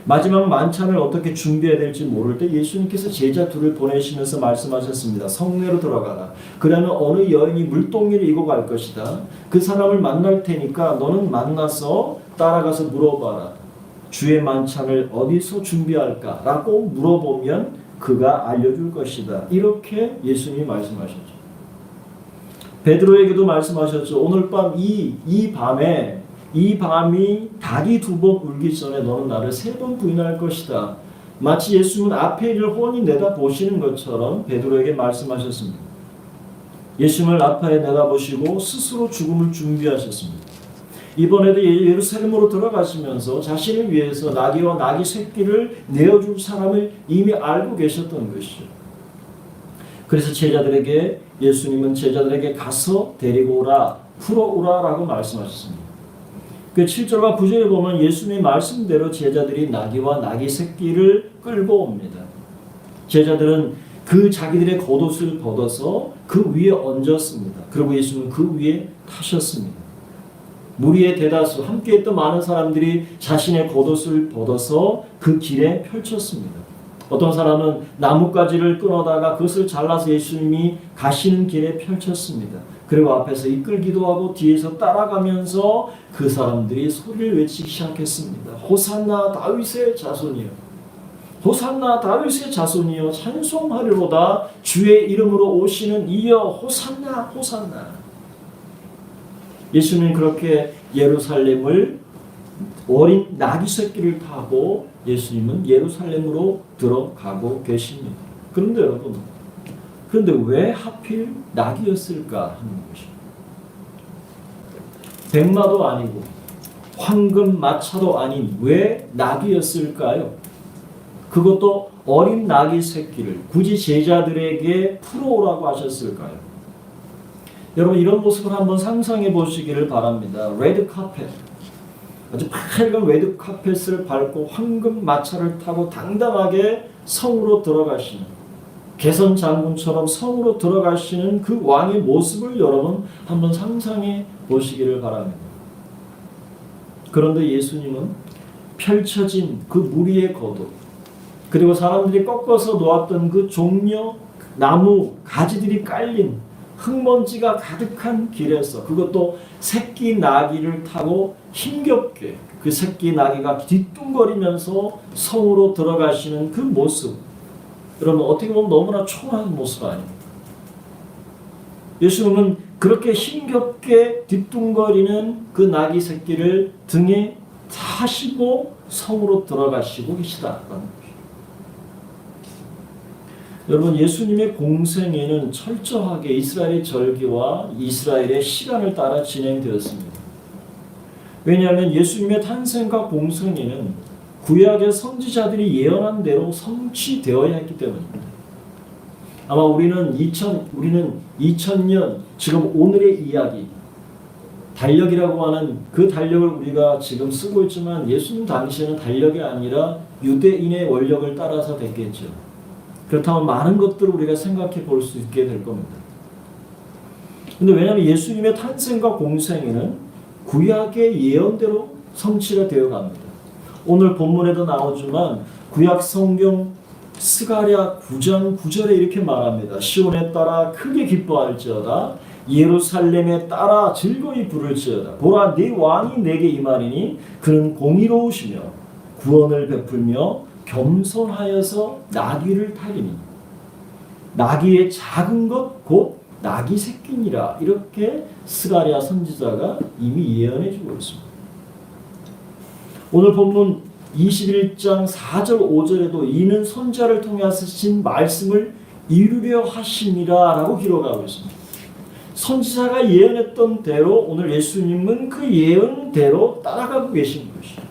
Speaker 1: 마지막 만찬을 어떻게 준비해야 될지 모를 때 예수님께서 제자 둘을 보내시면서 말씀하셨습니다. 성내로 들어가라. 그러면 어느 여인이 물동이를 이고 갈 것이다. 그 사람을 만날 테니까 너는 만나서 따라가서 물어봐라. 주의 만찬을 어디서 준비할까? 라고 물어보면 그가 알려줄 것이다. 이렇게 예수님이 말씀하셨죠. 베드로에게도 말씀하셨죠. 오늘 밤 이 밤이 닭이 2번 울기 전에 너는 나를 3번 부인할 것이다. 마치 예수님은 앞의 일을 훤히 내다보시는 것처럼 베드로에게 말씀하셨습니다. 예수님을 앞에 내다보시고 스스로 죽음을 준비하셨습니다. 이번에도 예루살렘으로 들어가시면서 자신을 위해서 나귀와 나귀 새끼를 내어줄 사람을 이미 알고 계셨던 것이죠. 그래서 예수님은 제자들에게 가서 데리고 오라, 풀어오라라고 말씀하셨습니다. 그 7절과 9절에 보면 예수님의 말씀대로 제자들이 나귀와 나귀 새끼를 끌고 옵니다. 제자들은 그 자기들의 겉옷을 벗어서 그 위에 얹었습니다. 그리고 예수님은 그 위에 타셨습니다. 무리의 대다수, 함께했던 많은 사람들이 자신의 겉옷을 벗어서 그 길에 펼쳤습니다. 어떤 사람은 나뭇가지를 끊어다가 그것을 잘라서 예수님이 가시는 길에 펼쳤습니다. 그리고 앞에서 이끌기도 하고 뒤에서 따라가면서 그 사람들이 소리를 외치기 시작했습니다. 호산나 다윗의 자손이여, 호산나 다윗의 자손이여, 찬송하리로다. 주의 이름으로 오시는 이여, 호산나 호산나. 예수님은 그렇게 예루살렘을 어린 나귀 새끼를 타고 예수님은 예루살렘으로 들어가고 계십니다. 그런데 여러분, 왜 하필 나귀였을까 하는 것입니다. 백마도 아니고 황금 마차도 아닌 왜 나귀였을까요? 그것도 어린 나귀 새끼를 굳이 제자들에게 풀어오라고 하셨을까요? 여러분, 이런 모습을 한번 상상해 보시기를 바랍니다. 레드 카펫, 아주 밝은 레드 카펫을 밟고 황금 마차를 타고 당당하게 성으로 들어가시는, 개선 장군처럼 성으로 들어가시는 그 왕의 모습을 여러분 한번 상상해 보시기를 바랍니다. 그런데 예수님은 펼쳐진 그 무리의 겉옷, 그리고 사람들이 꺾어서 놓았던 그 종려 나무 가지들이 깔린 흙먼지가 가득한 길에서, 그것도 새끼 나귀를 타고 힘겹게 그 새끼 나귀가 뒤뚱거리면서 성으로 들어가시는 그 모습, 여러분 어떻게 보면 너무나 초라한 모습 아닙니까? 예수님은 그렇게 힘겹게 뒤뚱거리는 그 나귀 새끼를 등에 타시고 성으로 들어가시고 계시다라는 것입니다. 여러분, 예수님의 공생애는 철저하게 이스라엘의 절기와 이스라엘의 시간을 따라 진행되었습니다. 왜냐하면 예수님의 탄생과 공생애는 구약의 선지자들이 예언한 대로 성취되어야 했기 때문입니다. 아마 우리는 2000년 지금 오늘의 이야기, 달력이라고 하는 그 달력을 우리가 지금 쓰고 있지만 예수님 당시에는 달력이 아니라 유대인의 원력을 따라서 됐겠죠. 그렇다면 많은 것들을 우리가 생각해 볼 수 있게 될 겁니다. 근데 왜냐하면 예수님의 탄생과 공생애는 구약의 예언대로 성취가 되어 갑니다. 오늘 본문에도 나오지만 구약 성경 스가랴 9장 9절에 이렇게 말합니다. 시온에 따라 크게 기뻐할지어다. 예루살렘에 따라 즐거이 부를지어다. 보라, 네 왕이 내게 임하리니 그는 공의로우시며 구원을 베풀며 겸손하여서 나귀를 타리니 나귀의 작은 것 곧 나귀 새끼니라. 이렇게 스가랴 선지자가 이미 예언해 주고 있습니다. 오늘 본문 21장 4절 5절에도 이는 선지자를 통해 하신 말씀을 이루려 하심이라 라고 기록하고 있습니다. 선지자가 예언했던 대로 오늘 예수님은 그 예언대로 따라가고 계신 것이죠.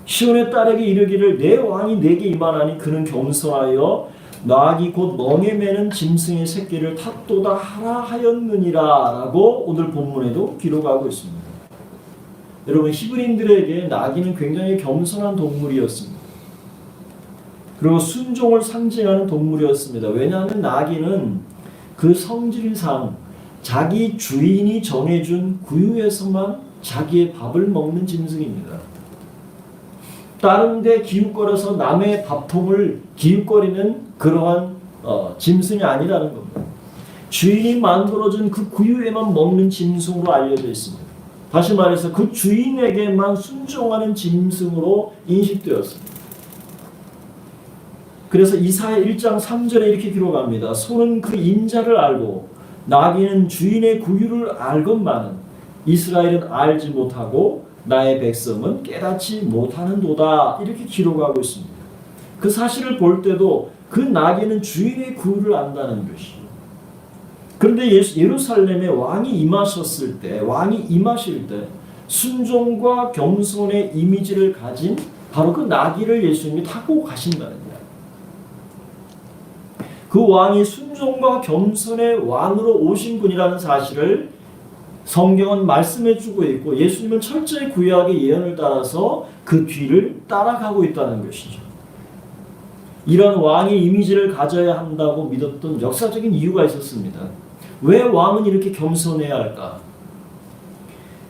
Speaker 1: 시온의 딸에게 이르기를 내 왕이 내게 임하나니 그는 겸손하여 나귀 곧 멍에 매는 짐승의 새끼를 탔도다 하라 하였느니라 라고 오늘 본문에도 기록하고 있습니다. 여러분, 히브리인들에게 나귀는 굉장히 겸손한 동물이었습니다. 그리고 순종을 상징하는 동물이었습니다. 왜냐하면 나귀는 그 성질상 자기 주인이 정해준 구유에서만 자기의 밥을 먹는 짐승입니다. 다른 데 기웃거려서 남의 밥통을 기웃거리는 그러한 짐승이 아니라는 겁니다. 주인이 만들어준 그 구유에만 먹는 짐승으로 알려져 있습니다. 다시 말해서 그 주인에게만 순종하는 짐승으로 인식되었습니다. 그래서 이사야 1장 3절에 이렇게 기록합니다. 소는 그 인자를 알고 나귀는 주인의 구유를 알건만은 이스라엘은 알지 못하고 나의 백성은 깨닫지 못하는도다. 이렇게 기록하고 있습니다. 그 사실을 볼 때도 그 나귀는 주인의 구유를 안다는 것이죠. 그런데 예루살렘에 왕이 임하실 때 순종과 겸손의 이미지를 가진 바로 그 나귀를 예수님이 타고 가신다는 거예요. 그 왕이 순종과 겸손의 왕으로 오신 분이라는 사실을 성경은 말씀해 주고 있고 예수님은 철저히 구약의 예언을 따라서 그 뒤를 따라가고 있다는 것이죠. 이런 왕의 이미지를 가져야 한다고 믿었던 역사적인 이유가 있었습니다. 왜 왕은 이렇게 겸손해야 할까?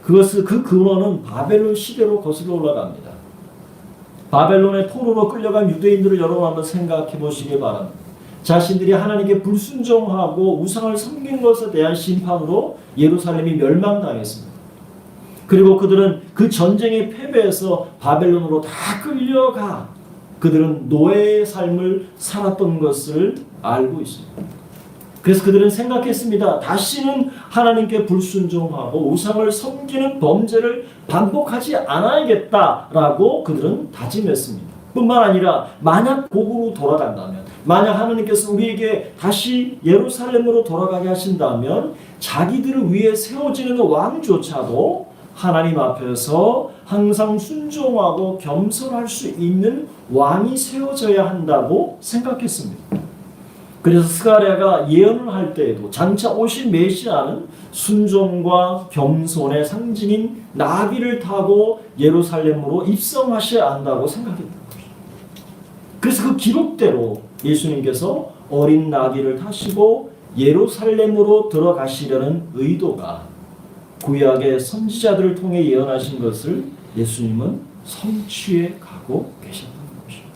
Speaker 1: 그 근원은 바벨론 시대로 거슬러 올라갑니다. 바벨론의 포로로 끌려간 유대인들을 여러분 한번 생각해 보시기 바랍니다. 자신들이 하나님께 불순종하고 우상을 섬긴 것에 대한 심판으로 예루살렘이 멸망당했습니다. 그리고 그들은 그 전쟁의 패배해서 바벨론으로 다 끌려가 그들은 노예의 삶을 살았던 것을 알고 있습니다. 그래서 그들은 생각했습니다. 다시는 하나님께 불순종하고 우상을 섬기는 범죄를 반복하지 않아야겠다라고 그들은 다짐했습니다. 뿐만 아니라 만약 복으로 돌아간다면, 만약 하나님께서 우리에게 다시 예루살렘으로 돌아가게 하신다면 자기들을 위해 세워지는 왕조차도 하나님 앞에서 항상 순종하고 겸손할 수 있는 왕이 세워져야 한다고 생각했습니다. 그래서 스가랴가 예언을 할 때에도 장차 오신 메시아는 순종과 겸손의 상징인 나귀를 타고 예루살렘으로 입성하셔야 한다고 생각했던 것입니다. 그래서 그 기록대로 예수님께서 어린 나귀를 타시고 예루살렘으로 들어가시려는 의도가 구약의 선지자들을 통해 예언하신 것을 예수님은 성취해 가고 계셨던 것입니다.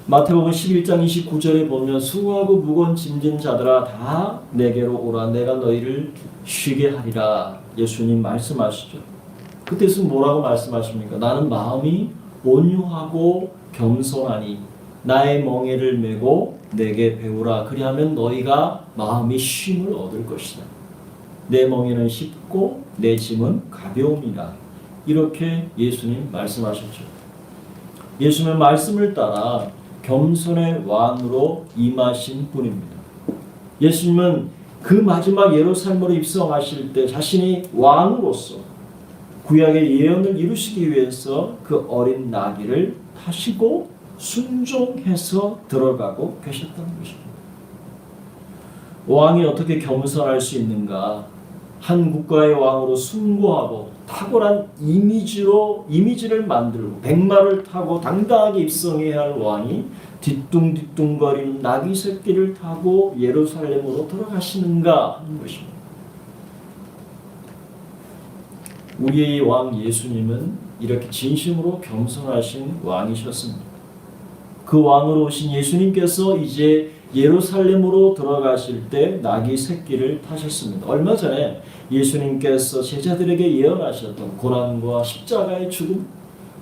Speaker 1: 마태복음 11장 29절에 보면 수고하고 무거운 짐진 자들아 다 내게로 오라 내가 너희를 쉬게 하리라. 예수님 말씀하시죠. 그때서 뭐라고 말씀하십니까? 나는 마음이 온유하고 겸손하니 나의 멍에를 메고 내게 배우라. 그리하면 너희가 마음이 쉼을 얻을 것이다. 내 멍에는 쉽고 내 짐은 가벼움이라. 이렇게 예수님 말씀하셨죠. 예수님의 말씀을 따라 겸손의 왕으로 임하신 분입니다. 예수님은 그 마지막 예루살렘으로 입성하실 때 자신이 왕으로서 구약의 예언을 이루시기 위해서 그 어린 나귀를 타시고 순종해서 들어가고 계셨다는 것입니다. 왕이 어떻게 겸손할 수 있는가? 한 국가의 왕으로 숭고하고 탁월한 이미지를 만들고 백마를 타고 당당하게 입성해야 할 왕이 뒤뚱뒤뚱거리는 나귀 새끼를 타고 예루살렘으로 들어가시는가 하는 것입니다. 우리의 왕 예수님은 이렇게 진심으로 겸손하신 왕이셨습니다. 그 왕으로 오신 예수님께서 이제 예루살렘으로 들어가실 때 나귀 새끼를 타셨습니다. 얼마 전에 예수님께서 제자들에게 예언하셨던 고난과 십자가의 죽음,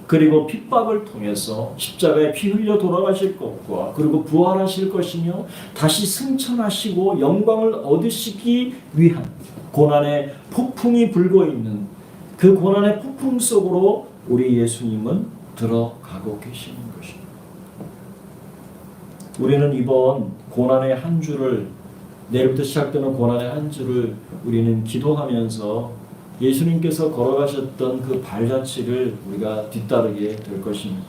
Speaker 1: 그리고 핍박을 통해서 십자가에 피 흘려 돌아가실 것과 그리고 부활하실 것이며 다시 승천하시고 영광을 얻으시기 위한 고난의 폭풍이 불고 있는 그 고난의 폭풍 속으로 우리 예수님은 들어가고 계시는 것입니다. 우리는 이번 고난의 한 주를, 내일부터 시작되는 고난의 한 주를 우리는 기도하면서 예수님께서 걸어가셨던 그 발자취를 우리가 뒤따르게 될 것입니다.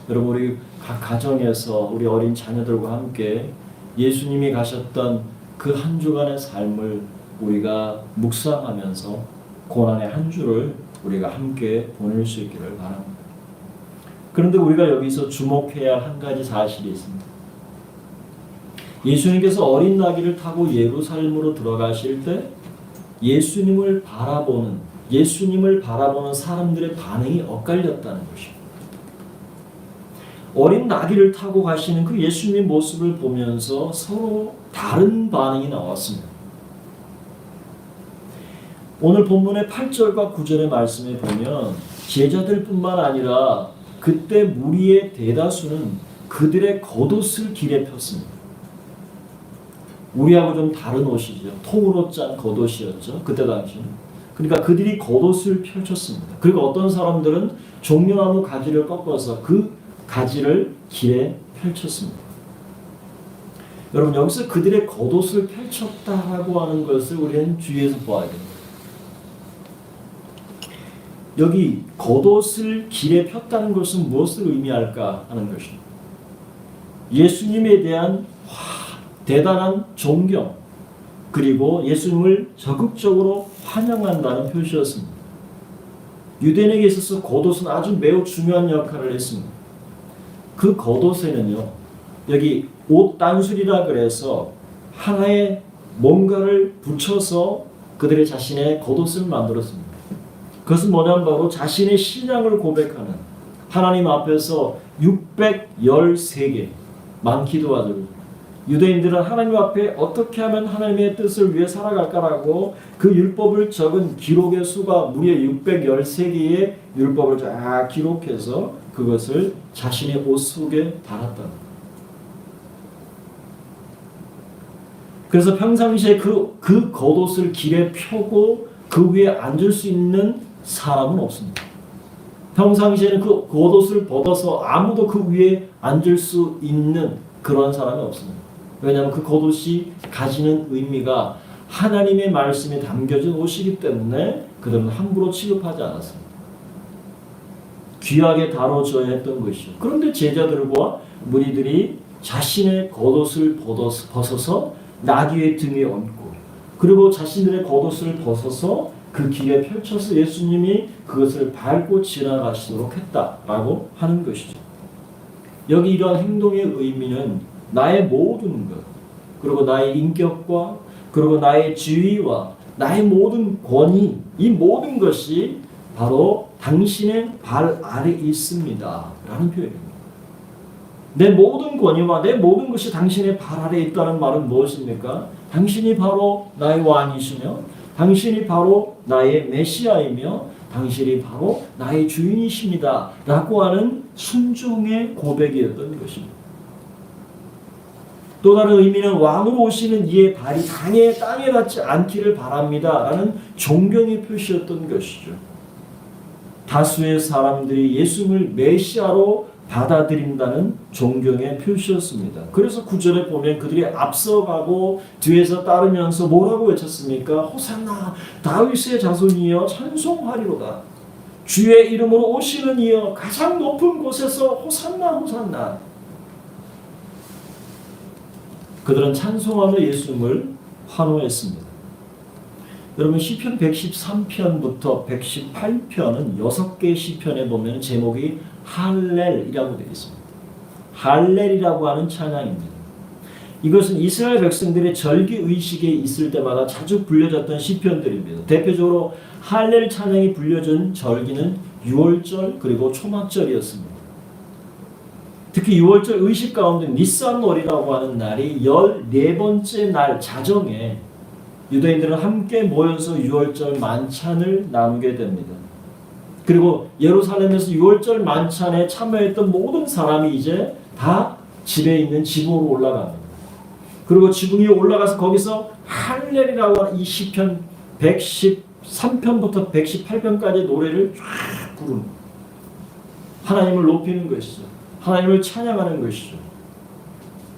Speaker 1: 여러분, 우리 각 가정에서 우리 어린 자녀들과 함께 예수님이 가셨던 그 한 주간의 삶을 우리가 묵상하면서 고난의 한 주를 우리가 함께 보낼 수 있기를 바랍니다. 그런데 우리가 여기서 주목해야 할 한 가지 사실이 있습니다. 예수님께서 어린 나귀를 타고 예루살렘으로 들어가실 때 예수님을 바라보는 사람들의 반응이 엇갈렸다는 것입니다. 어린 나귀를 타고 가시는 그 예수님의 모습을 보면서 서로 다른 반응이 나왔습니다. 오늘 본문의 8절과 9절의 말씀에 보면 제자들뿐만 아니라 그때 무리의 대다수는 그들의 겉옷을 길에 폈습니다. 우리하고 좀 다른 옷이죠. 통으로 짠 겉옷이었죠. 그때 당시는. 그러니까 그들이 겉옷을 펼쳤습니다. 그리고 어떤 사람들은 종려나무 가지를 꺾어서 그 가지를 길에 펼쳤습니다. 여러분, 여기서 그들의 겉옷을 펼쳤다라고 하는 것을 우리는 주의해서 보아야 됩니다. 여기 겉옷을 길에 폈다는 것은 무엇을 의미할까 하는 것입니다. 예수님에 대한 대단한 존경, 그리고 예수님을 적극적으로 환영한다는 표시였습니다. 유대인에게 있어서 겉옷은 아주 매우 중요한 역할을 했습니다. 그 겉옷에는요, 여기 옷 단술이라 그래서 하나의 뭔가를 붙여서 그들의 자신의 겉옷을 만들었습니다. 그것은 뭐냐면 바로 자신의 신앙을 고백하는, 하나님 앞에서 613개, 많기도 하죠. 유대인들은 하나님 앞에 어떻게 하면 하나님의 뜻을 위해 살아갈까라고 그 율법을 적은 기록의 수가 무려 613개의 율법을 쫙 기록해서 그것을 자신의 옷 속에 달았다. 그래서 평상시에 그 겉옷을 길에 펴고 그 위에 앉을 수 있는 사람은 없습니다. 평상시에는 그 겉옷을 벗어서 아무도 그 위에 앉을 수 있는 그런 사람이 없습니다. 왜냐하면 그 겉옷이 가지는 의미가 하나님의 말씀에 담겨진 옷이기 때문에 그들은 함부로 취급하지 않았습니다. 귀하게 다뤄져야 했던 것이죠. 그런데 제자들과 무리들이 자신의 겉옷을 벗어서 나귀의 등에 얹고, 그리고 자신들의 겉옷을 벗어서 그 길에 펼쳐서 예수님이 그것을 밟고 지나가시도록 했다라고 하는 것이죠. 여기 이러한 행동의 의미는 나의 모든 것, 그리고 나의 인격과 그리고 나의 지위와 나의 모든 권위, 이 모든 것이 바로 당신의 발 아래 있습니다 라는 표현입니다. 내 모든 권위와 내 모든 것이 당신의 발 아래에 있다는 말은 무엇입니까? 당신이 바로 나의 왕이시며 당신이 바로 나의 메시아이며 당신이 바로 나의 주인이십니다 라고 하는 순종의 고백이었던 것입니다. 또 다른 의미는 왕으로 오시는 이의 발이 땅에 닿지 않기를 바랍니다 라는 존경의 표시였던 것이죠. 다수의 사람들이 예수님을 메시아로 받아들인다는 존경의 표시였습니다. 그래서 9절에 보면 그들이 앞서가고 뒤에서 따르면서 뭐라고 외쳤습니까? 호산나 다윗의 자손이여 찬송하리로다. 주의 이름으로 오시는 이여 가장 높은 곳에서 호산나 호산나. 그들은 찬송하며 예수님을 환호했습니다. 여러분 시편 113편부터 118편은 6개의 시편에 보면 제목이 할렐이라고 되어 있습니다. 할렐이라고 하는 찬양입니다. 이것은 이스라엘 백성들의 절기 의식에 있을 때마다 자주 불려졌던 시편들입니다. 대표적으로 할렐 찬양이 불려진 절기는 유월절 그리고 초막절이었습니다. 특히 유월절 의식 가운데 니산월이라고 하는 날이 14번째 날 자정에 유대인들은 함께 모여서 유월절 만찬을 나누게 됩니다. 그리고 예루살렘에서 유월절 만찬에 참여했던 모든 사람이 이제 다 집에 있는 지붕으로 올라갑니다. 그리고 지붕 위에 올라가서 거기서 할렐이라고 하는 이 시편 113편부터 118편까지 노래를 쫙 부르는 하나님을 높이는 것이죠. 하나님을 찬양하는 것이죠.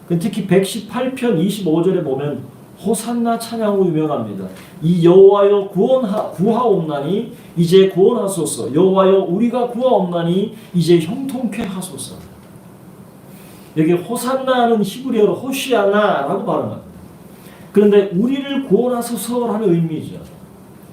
Speaker 1: 특히 118편 25절에 보면 호산나 찬양으로 유명합니다. 이 여호와여 구하옵나니 이제 구원하소서. 여호와여 우리가 구하옵나니 이제 형통케 하소서. 여기 호산나는 히브리어로 호시아나라고 발음합니다. 그런데 우리를 구원하소서라는 의미죠.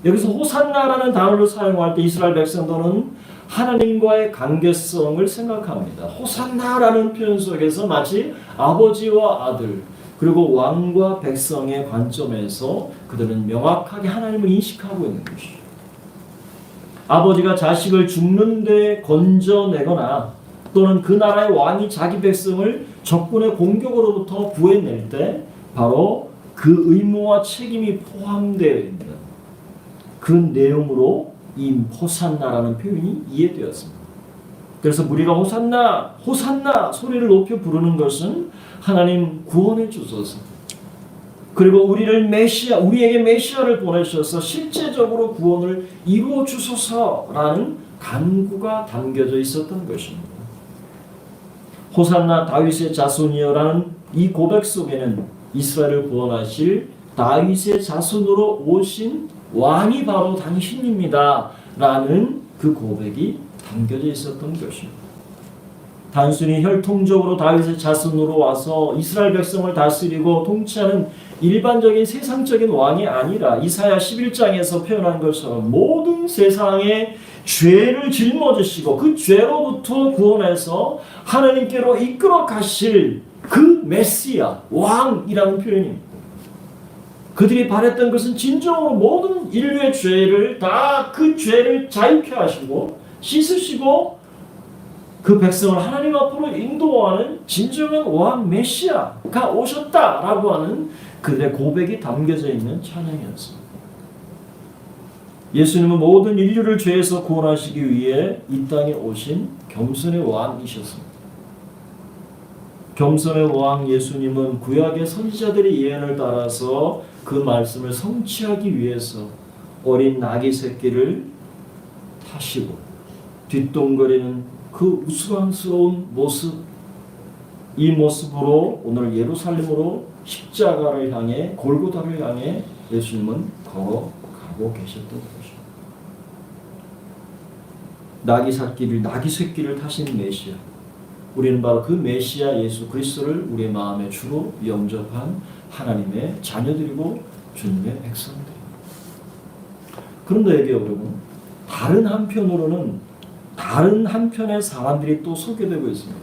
Speaker 1: 여기서 호산나라는 단어를 사용할 때 이스라엘 백성들은 하나님과의 관계성을 생각합니다. 호산나라는 표현 속에서 마치 아버지와 아들 그리고 왕과 백성의 관점에서 그들은 명확하게 하나님을 인식하고 있는 것이죠. 아버지가 자식을 죽는데 건져내거나 또는 그 나라의 왕이 자기 백성을 적군의 공격으로부터 구해낼 때 바로 그 의무와 책임이 포함되어 있는 그 내용으로 이 호산나라는 표현이 이해되었습니다. 그래서 우리가 호산나 호산나 소리를 높여 부르는 것은 하나님 구원해 주소서. 그리고 우리를 우리에게 메시아를 보내셔서 실제적으로 구원을 이루어 주소서라는 간구가 담겨져 있었던 것입니다. 호산나 다윗의 자손이여라는 이 고백 속에는 이스라엘을 구원하실 다윗의 자손으로 오신 왕이 바로 당신입니다 라는 그 고백이 담겨져 있었던 것입니다. 단순히 혈통적으로 다윗의 자손으로 와서 이스라엘 백성을 다스리고 통치하는 일반적인 세상적인 왕이 아니라 이사야 11장에서 표현한 것처럼 모든 세상의 죄를 짊어지시고 그 죄로부터 구원해서 하나님께로 이끌어 가실 그 메시아, 왕이라는 표현입니다. 그들이 바랬던 것은 진정으로 모든 인류의 죄를 다 그 죄를 자유케 하시고 씻으시고 그 백성을 하나님 앞으로 인도하는 진정한 왕 메시아가 오셨다라고 하는 그들의 고백이 담겨져 있는 찬양이었습니다. 예수님은 모든 인류를 죄에서 구원하시기 위해 이 땅에 오신 겸손의 왕이셨습니다. 겸손의 왕 예수님은 구약의 선지자들의 예언을 따라서 그 말씀을 성취하기 위해서 어린 나귀 새끼를 타시고 뒷동거리는 그 우스꽝스러운 모습, 이 모습으로 오늘 예루살렘으로 십자가를 향해 골고다를 향해 예수님은 걸어가고 계셨던 것입니다. 나귀 새끼를 타신 메시아, 우리는 바로 그 메시아 예수 그리스도를 우리의 마음의 주로 영접한 하나님의 자녀들이고 주님의 백성들입니다. 그런데 여기 여러분, 다른 한편의 사람들이 또 소개되고 있습니다.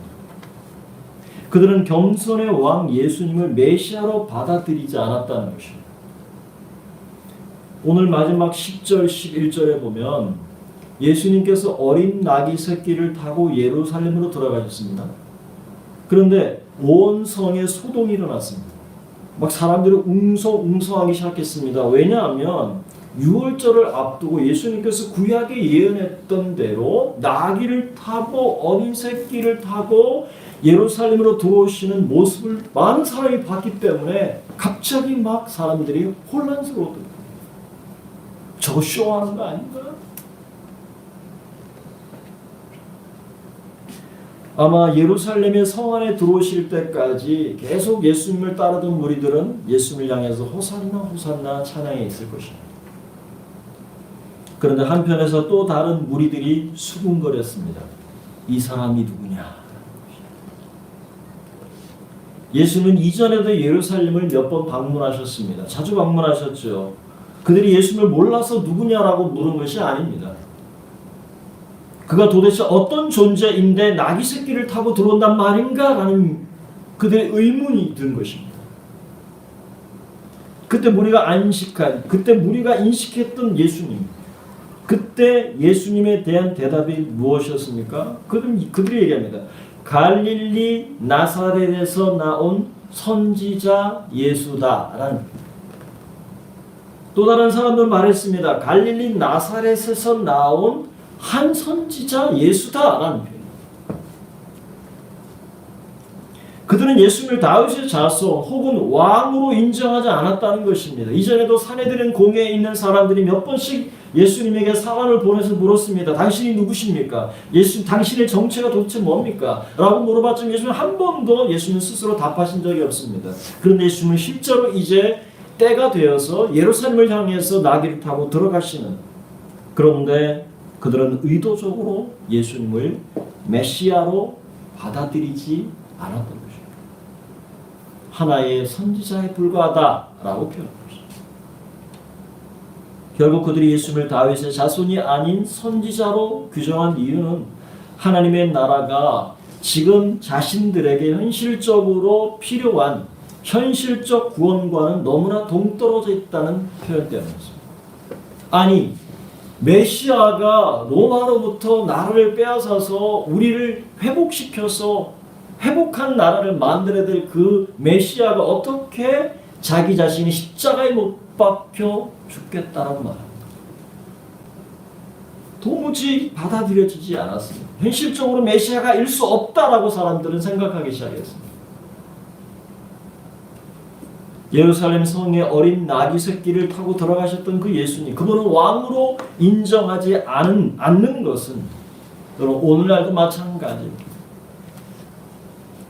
Speaker 1: 그들은 겸손의 왕 예수님을 메시아로 받아들이지 않았다는 것입니다. 오늘 마지막 10절, 11절에 보면 예수님께서 어린 나귀 새끼를 타고 예루살렘으로 들어가셨습니다. 그런데 온 성에 소동이 일어났습니다. 막 사람들이 웅성웅성하기 시작했습니다. 왜냐하면 유월절을 앞두고 예수님께서 구약에 예언했던 대로 나귀를 타고 어린 새끼를 타고 예루살렘으로 들어오시는 모습을 많은 사람이 봤기 때문에 갑자기 막 사람들이 혼란스러워졌다. 저거 쇼하는 거 아닌가? 아마 예루살렘의 성 안에 들어오실 때까지 계속 예수님을 따르던 무리들은 예수님을 향해서 호산나 호산나 찬양해 있을 것입니다. 그런데 한편에서 또 다른 무리들이 수군거렸습니다. 이 사람이 누구냐? 예수는 이전에도 예루살렘을 몇 번 방문하셨습니다. 자주 방문하셨죠. 그들이 예수님을 몰라서 누구냐라고 물은 것이 아닙니다. 그가 도대체 어떤 존재인데 나귀 새끼를 타고 들어온단 말인가? 라는 그들의 의문이 든 것입니다. 그때 무리가 인식했던 예수님, 그때 예수님에 대한 대답이 무엇이었습니까? 그들이 얘기합니다. 갈릴리 나사렛에서 나온 선지자 예수다라는. 또 다른 사람들은 말했습니다. 갈릴리 나사렛에서 나온 한 선지자 예수다라는 표현. 그들은 예수님을 다윗의 자손 혹은 왕으로 인정하지 않았다는 것입니다. 이전에도 사내들은 공회에 있는 사람들이 몇 번씩 예수님에게 사관을 보내서 물었습니다. 당신이 누구십니까? 당신의 정체가 도대체 뭡니까? 라고 물어봤지만 예수님은 한 번도 예수님 스스로 답하신 적이 없습니다. 그런데 예수님은 실제로 이제 때가 되어서 예루살렘을 향해서 나귀를 타고 들어가시는, 그런데 그들은 의도적으로 예수님을 메시아로 받아들이지 않았던 것입니다. 하나의 선지자에 불과하다라고 표현합니다. 결국 그들이 예수님을 다윗의 자손이 아닌 선지자로 규정한 이유는 하나님의 나라가 지금 자신들에게 현실적으로 필요한 현실적 구원과는 너무나 동떨어져 있다는 표현 때문이었습니다. 아니, 메시아가 로마로부터 나라를 빼앗아서 우리를 회복시켜서 회복한 나라를 만들어야 될 그 메시아가 어떻게 자기 자신이 십자가에 못 박혀 죽겠다는 말, 도무지 받아들여지지 않았습니다. 현실적으로 메시아가 일 수 없다라고 사람들은 생각하기 시작했습니다. 예루살렘 성에 어린 나귀 새끼를 타고 들어가셨던 그 예수님, 그분은 왕으로 인정하지 않는 것은 여러분 오늘날도 마찬가지입니다.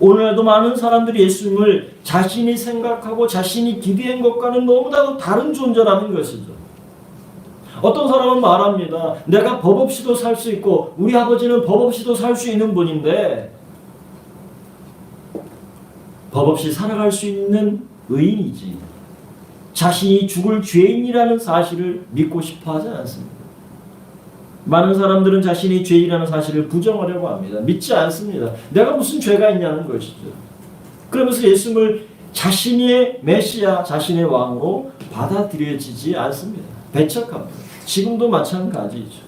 Speaker 1: 오늘날도 많은 사람들이 예수님을 자신이 생각하고 자신이 기대한 것과는 너무나도 다른 존재라는 것이죠. 어떤 사람은 말합니다. 내가 법 없이도 살 수 있고 우리 아버지는 법 없이도 살 수 있는 분인데, 법 없이 살아갈 수 있는 의인이지 자신이 죽을 죄인이라는 사실을 믿고 싶어 하지 않습니다. 많은 사람들은 자신이 죄인이라는 사실을 부정하려고 합니다. 믿지 않습니다. 내가 무슨 죄가 있냐는 것이죠. 그러면서 예수님을 자신의 메시아, 자신의 왕으로 받아들여지지 않습니다. 배척합니다. 지금도 마찬가지죠.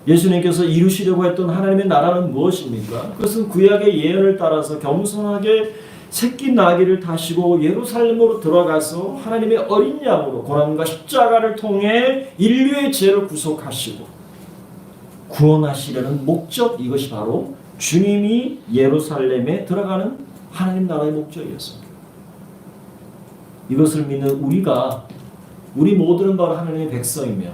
Speaker 1: 예수님께서 이루시려고 했던 하나님의 나라는 무엇입니까? 그것은 구약의 예언을 따라서 겸손하게 새끼 나귀를 타시고 예루살렘으로 들어가서 하나님의 어린 양으로 고난과 십자가를 통해 인류의 죄를 구속하시고 구원하시려는 목적, 이것이 바로 주님이 예루살렘에 들어가는 하나님 나라의 목적이었습니다. 이것을 믿는 우리 모두는 바로 하나님의 백성이며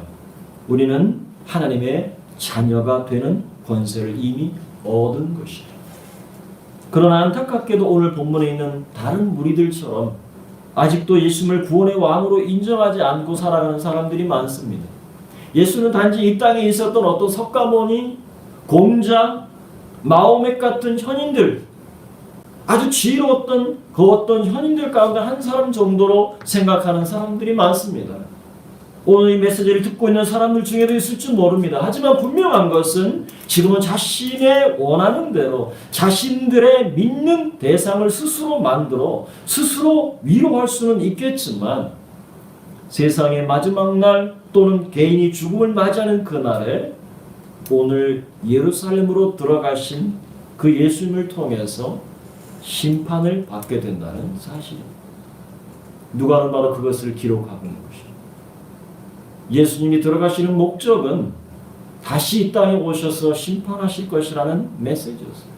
Speaker 1: 우리는 하나님의 자녀가 되는 권세를 이미 얻은 것이다. 그러나 안타깝게도 오늘 본문에 있는 다른 무리들처럼 아직도 예수님을 구원의 왕으로 인정하지 않고 살아가는 사람들이 많습니다. 예수는 단지 이 땅에 있었던 어떤 석가모니, 공자, 마호멧 같은 현인들, 아주 지혜로웠던 그 어떤 현인들 가운데 한 사람 정도로 생각하는 사람들이 많습니다. 오늘 이 메시지를 듣고 있는 사람들 중에도 있을지 모릅니다. 하지만 분명한 것은 지금은 자신의 원하는 대로 자신들의 믿는 대상을 스스로 만들어 스스로 위로할 수는 있겠지만 세상의 마지막 날 또는 개인이 죽음을 맞이하는 그날에 오늘 예루살렘으로 들어가신 그 예수님을 통해서 심판을 받게 된다는 사실입니다. 누가는 바로 그것을 기록하고 있는 것입니다. 예수님이 들어가시는 목적은 다시 이 땅에 오셔서 심판하실 것이라는 메시지였습니다.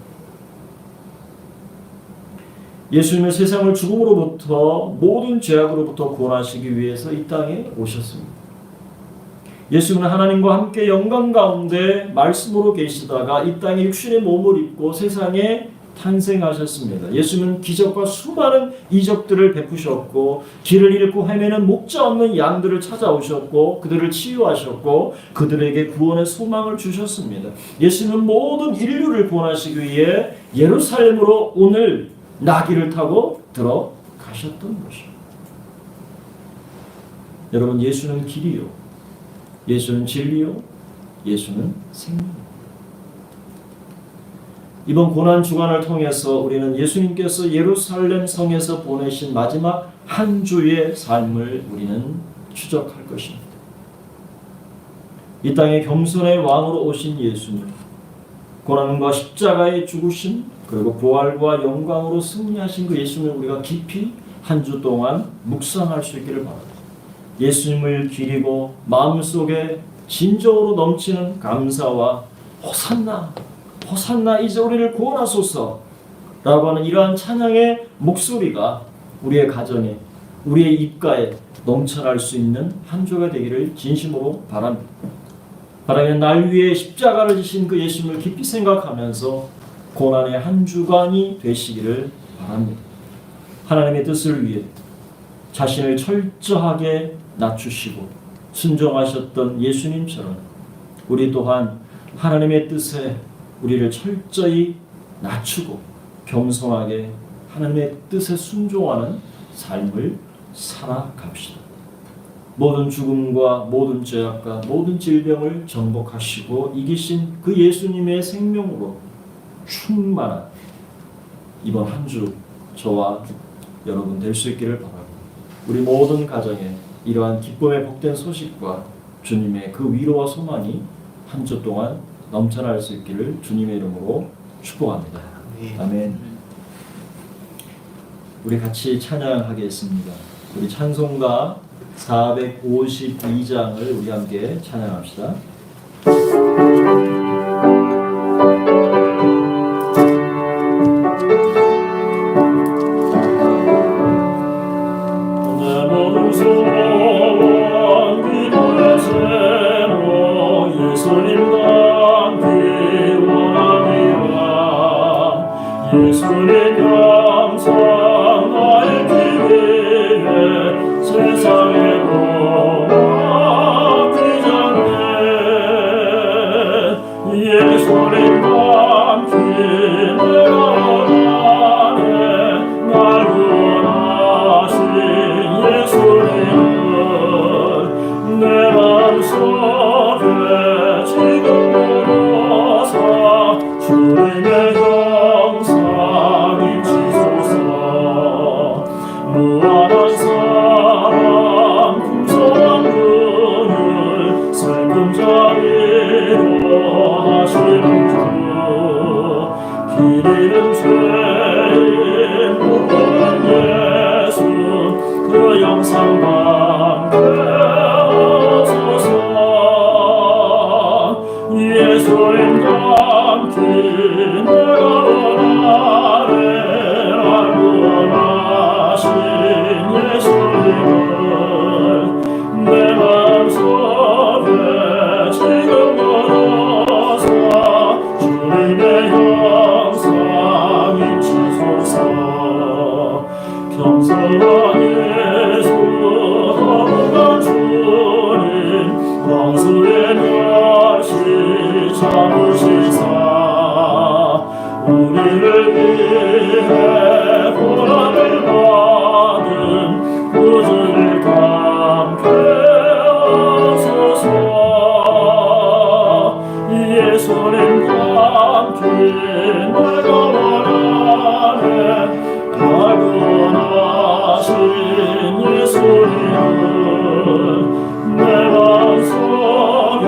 Speaker 1: 예수님은 세상을 죽음으로부터 모든 죄악으로부터 구원하시기 위해서 이 땅에 오셨습니다. 예수님은 하나님과 함께 영광 가운데 말씀으로 계시다가 이 땅에 육신의 몸을 입고 세상에 탄생하셨습니다. 예수님은 기적과 수많은 이적들을 베푸셨고 길을 잃고 헤매는 목자 없는 양들을 찾아오셨고 그들을 치유하셨고 그들에게 구원의 소망을 주셨습니다. 예수님은 모든 인류를 구원하시기 위해 예루살렘으로 오늘 나귀를 타고 들어가셨던 것입니다. 여러분, 예수는 길이요, 예수는 진리요, 예수는 생명입니다. 이번 고난 주간을 통해서 우리는 예수님께서 예루살렘 성에서 보내신 마지막 한 주의 삶을 우리는 추적할 것입니다. 이 땅에 겸손의 왕으로 오신 예수님, 고난과 십자가의 죽으심, 그리고 부활과 영광으로 승리하신 그 예수님을 우리가 깊이 한 주 동안 묵상할 수 있기를 바랍니다. 예수님을 기리고 마음속에 진정으로 넘치는 감사와 호산나, 호산나 이제 우리를 구원하소서 라고 하는 이러한 찬양의 목소리가 우리의 가정에, 우리의 입가에 넘쳐날 수 있는 한 주가 되기를 진심으로 바랍니다. 바라기는 날 위해 십자가를 지신 그 예수님을 깊이 생각하면서 고난의 한 주간이 되시기를 바랍니다. 하나님의 뜻을 위해 자신을 철저하게 낮추시고 순종하셨던 예수님처럼 우리 또한 하나님의 뜻에 우리를 철저히 낮추고 겸손하게 하나님의 뜻에 순종하는 삶을 살아갑시다. 모든 죽음과 모든 죄악과 모든 질병을 정복하시고 이기신 그 예수님의 생명으로 충만한 이번 한 주 저와 여러분 될 수 있기를 바라고, 우리 모든 가정에 이러한 기쁨의 복된 소식과 주님의 그 위로와 소망이 한 주 동안 넘쳐날 수 있기를 주님의 이름으로 축복합니다. 아멘. 우리 같이 찬양하겠습니다. 우리 찬송가 452장을 우리 함께 찬양합시다. 예수님 영상 나의 길 위에 세상에 고맙지않네 예수님과 함께 내가 원하네 날 구원하신 예수님은 내 맘속에 지금으로서 주님의 무한한 사랑 풍성한 은을 슬픔 자리로 하시는 주 길 잃은 죄인 부끄러운 예수 그 영상과 함께하소서 예수님과 함께 내가 원하네 날 구원하신 예수님을 내 맘속에 지금 걸어서 주님의 형상 입히소서 겸손한 예수 거룩한 주님 원수의 멸시 참으시사 우리를 위해 고난을 받은 구주를 감게 하소서 예수님과 함께 내가 원하네 날 구원하신 예수님을 내 맘속에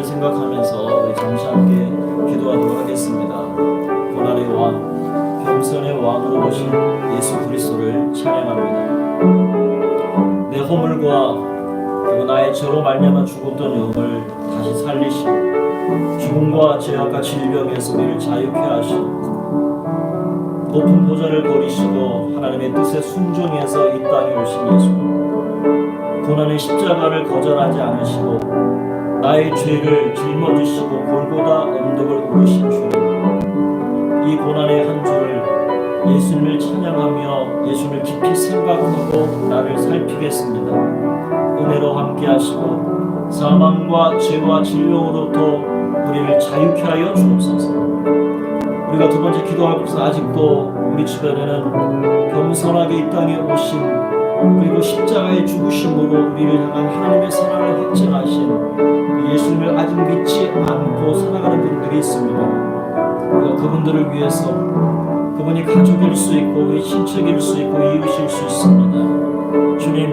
Speaker 1: 십자가를 생각하면서 우리 잠시 함께 기도하도록 하겠습니다. 고난의 왕, 겸손의 왕으로 오신 예수 그리스도를 찬양합니다. 내 허물과 그리고 나의 죄로 말미암아 죽었던 영을 다시 살리시고 죽음과 죄악과 질병에서 우리를 자유케 하시고 높은 보좌를 버리시고 하나님의 뜻에 순종해서 이 땅에 오신 예수, 고난의 십자가를 거절하지 않으시고 나의 죄를 짊어지시고 골고다 언덕을 오르신 주님, 이 고난의 한 주를 예수님을 찬양하며 예수님을 깊이 생각하고 나를 살피겠습니다. 은혜로 함께 하시고 사망과 죄와 질병으로부터 우리를 자유케 하여 주옵소서. 우리가 두 번째 기도할 것은 아직도 우리 주변에는 겸손하게 이 땅에 오신 그리고 십자가의 죽으심으로 우리를 향한 하나님의 사랑을 확증하신 예수님을 아직 믿지 않고 살아가는 분들이 있습니다. 우리가 그분들을 위해서, 그분이 가족일 수 있고 우리 친척일 수 있고 이웃일 수 있습니다. 주님,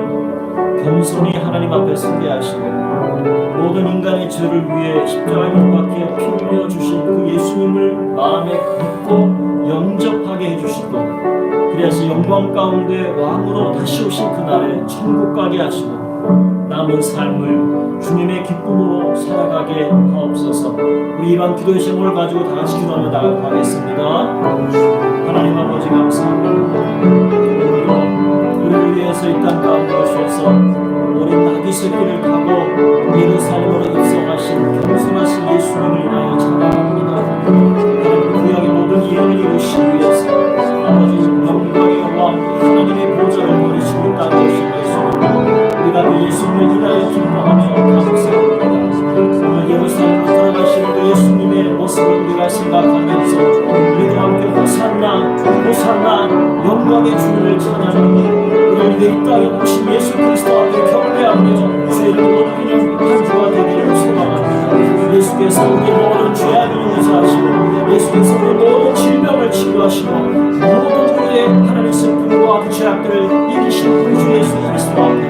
Speaker 1: 겸손히 하나님 앞에 서게 하시고 모든 인간의 죄를 위해 십자가에 못 박혀 피 흘려 주신 그 예수님을 마음에 믿고 영접하게 해주시고, 그래서 영광 가운데 왕으로 다시 오신 그날에 천국 가게 하시고 남은 삶을 주님의 기쁨으로 살아가게 하옵소서. 우리 이런 기도의 제목을 가지고 다 같이 기도하며 나아가겠습니다. 하나님 아버지 감사합니다. 오늘도 우리를 위해서 이 땅 가운데 오셔서 어린 나귀 새끼를 타고 예루살렘으로 입성하신 겸손하신 예수님을 인하여 찬양합니다. 하나님 구약의 모든 예언을 이루시기 위해서 아버지 영광의 왕 하나님의 보좌를 버리시고 이 땅에 오신 예수님, 우리가 그 예수님을 인하여 기뻐하며 감사합니다. 오늘 예루살렘으로 들어가시는 그 예수님의 모습을 우리가 생각하면서 우리도 함께 호산나 호산나 영광의 주님을 찬양하며 우리가 이 땅에 오신 예수 그리스도 앞에 경배하며 주의 모든 한 주가 되기를 소망합니다. 예수께서 우리 모든 죄악을 용서하시고 예수께서 우리 모든 질병을 치료하시고 모든 우리의 하나님의 슬픔과 그 죄악들을 이기신 우리 주 예수 그리스도 앞에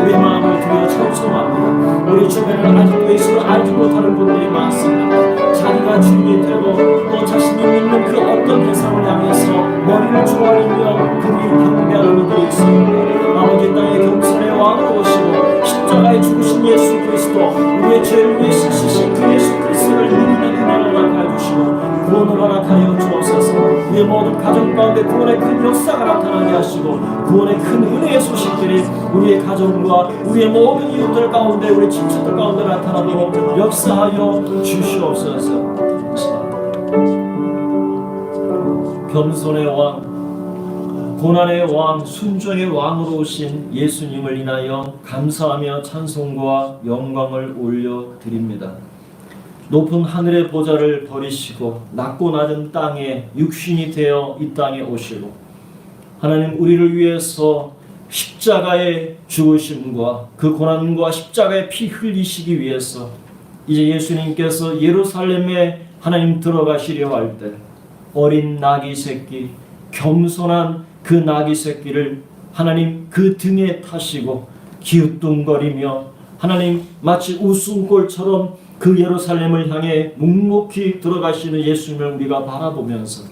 Speaker 1: 우리의 마음을 드려 찬송합니다. 우리 주변에는 아직도 예수를 알지 못하는 분들이 많습니다. 자기가 주인이 되고 또 자신이 믿는 그 어떤 대상을 향해서 머리를 조아리며 그 위를 경배하는 분들이 있습니다. 아버지 땅의 겸손의 왕으로 오시고 십자가에 죽으신 예수 그리스도, 우리의 죄를 위해 쓰신 그 예수 그리스도를 믿는 은혜를 허락하여 주시고 구원을 허락하여 주옵소서. 우리의 모든 가정 가운데 구원의 큰 역사가 나타나게 하시고 구원의 큰 은혜의 소식들이 우리의 가정과 우리의 모든 이웃들 가운데 우리 친척들 가운데 나타나도록 역사하여 주시옵소서. 겸손의 왕, 고난의 왕, 순종의 왕으로 오신 예수님을 인하여 감사하며 찬송과 영광을 올려드립니다. 높은 하늘의 보좌를 버리시고 낮고 낮은 땅에 육신이 되어 이 땅에 오시고 하나님 우리를 위해서 십자가의 죽으심과 그 고난과 십자가의 피 흘리시기 위해서 이제 예수님께서 예루살렘에 하나님 들어가시려 할 때 어린 나귀 새끼, 겸손한 그 나귀 새끼를 하나님 그 등에 타시고 기우뚱거리며 하나님 마치 웃음꼴처럼 그 예루살렘을 향해 묵묵히 들어가시는 예수님을 우리가 바라보면서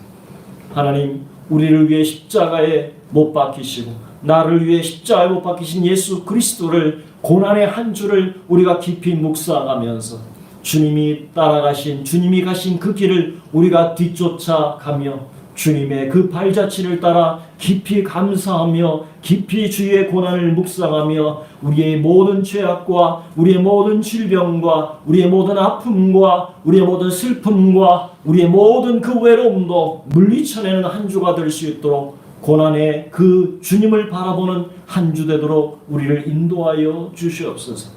Speaker 1: 하나님 우리를 위해 십자가에 못 박히시고 나를 위해 십자가에 못 박히신 예수 그리스도를 고난의 한 주를 우리가 깊이 묵상하면서 주님이 따라가신 주님이 가신 그 길을 우리가 뒤쫓아가며 주님의 그 발자취를 따라 깊이 감사하며 깊이 주의 고난을 묵상하며 우리의 모든 죄악과 우리의 모든 질병과 우리의 모든 아픔과 우리의 모든 슬픔과 우리의 모든 그 외로움도 물리쳐내는 한 주가 될 수 있도록 고난의 그 주님을 바라보는 한 주 되도록 우리를 인도하여 주시옵소서.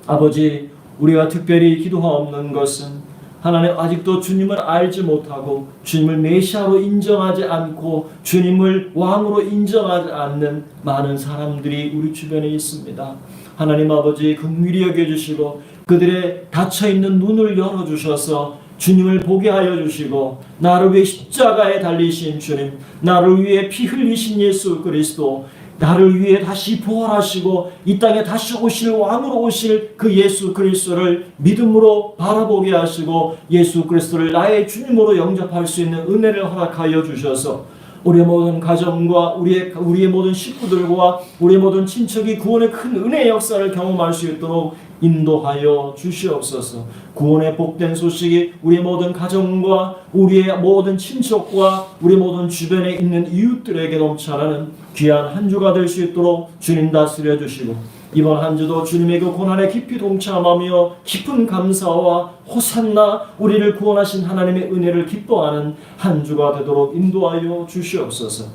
Speaker 1: 아버지, 우리가 특별히 기도하옵는 것은 하나님 아직도 주님을 알지 못하고 주님을 메시아로 인정하지 않고 주님을 왕으로 인정하지 않는 많은 사람들이 우리 주변에 있습니다. 하나님 아버지 긍휼히 여겨주시고 그들의 닫혀있는 눈을 열어주셔서 주님을 보게 하여 주시고 나를 위해 십자가에 달리신 주님, 나를 위해 피 흘리신 예수 그리스도, 나를 위해 다시 부활하시고 이 땅에 다시 오실 왕으로 오실 그 예수 그리스도를 믿음으로 바라보게 하시고 예수 그리스도를 나의 주님으로 영접할 수 있는 은혜를 허락하여 주셔서 우리의 모든 가정과 우리의 모든 식구들과 우리의 모든 친척이 구원의 큰 은혜의 역사를 경험할 수 있도록 인도하여 주시옵소서. 구원의 복된 소식이 우리의 모든 가정과 우리의 모든 친척과 우리 모든 주변에 있는 이웃들에게 넘쳐나는 귀한 한 주가 될 수 있도록 주님 다스려 주시고 이번 한 주도 주님의 그 고난에 깊이 동참하며 깊은 감사와 호산나 우리를 구원하신 하나님의 은혜를 기뻐하는 한 주가 되도록 인도하여 주시옵소서.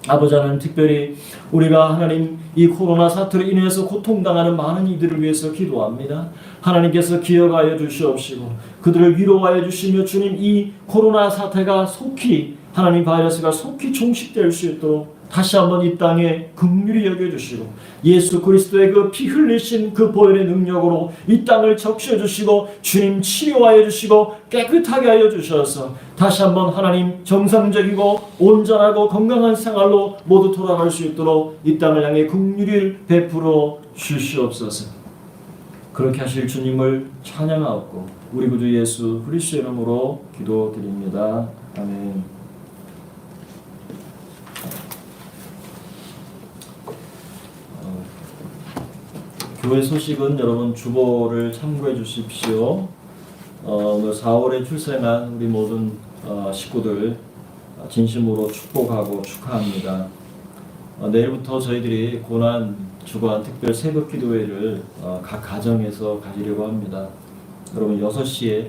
Speaker 1: 아버지 하나님, 특별히 우리가 하나님 이 코로나 사태로 인해서 고통당하는 많은 이들을 위해서 기도합니다. 하나님께서 기억하여 주시옵시고 그들을 위로하여 주시며 주님 이 코로나 사태가 속히 하나님 바이러스가 속히 종식될 수 있도록 다시 한번 이 땅에 긍휼히 여겨주시고 예수 그리스도의 그 피 흘리신 그 보혈의 능력으로 이 땅을 적셔주시고 주님 치료하여 주시고 깨끗하게 하여 주셔서 다시 한번 하나님 정상적이고 온전하고 건강한 생활로 모두 돌아갈 수 있도록 이 땅을 향해 긍휼을 베풀어 주시옵소서. 그렇게 하실 주님을 찬양하옵고 우리 구주 예수 그리스도의 이름으로 기도드립니다. 아멘. 교회 소식은 여러분 주보를 참고해 주십시오. 오늘 4월에 출생한 우리 모든 식구들 진심으로 축복하고 축하합니다. 내일부터 저희들이 고난 주간 특별 새벽 기도회를 각 가정에서 가지려고 합니다. 여러분 6시에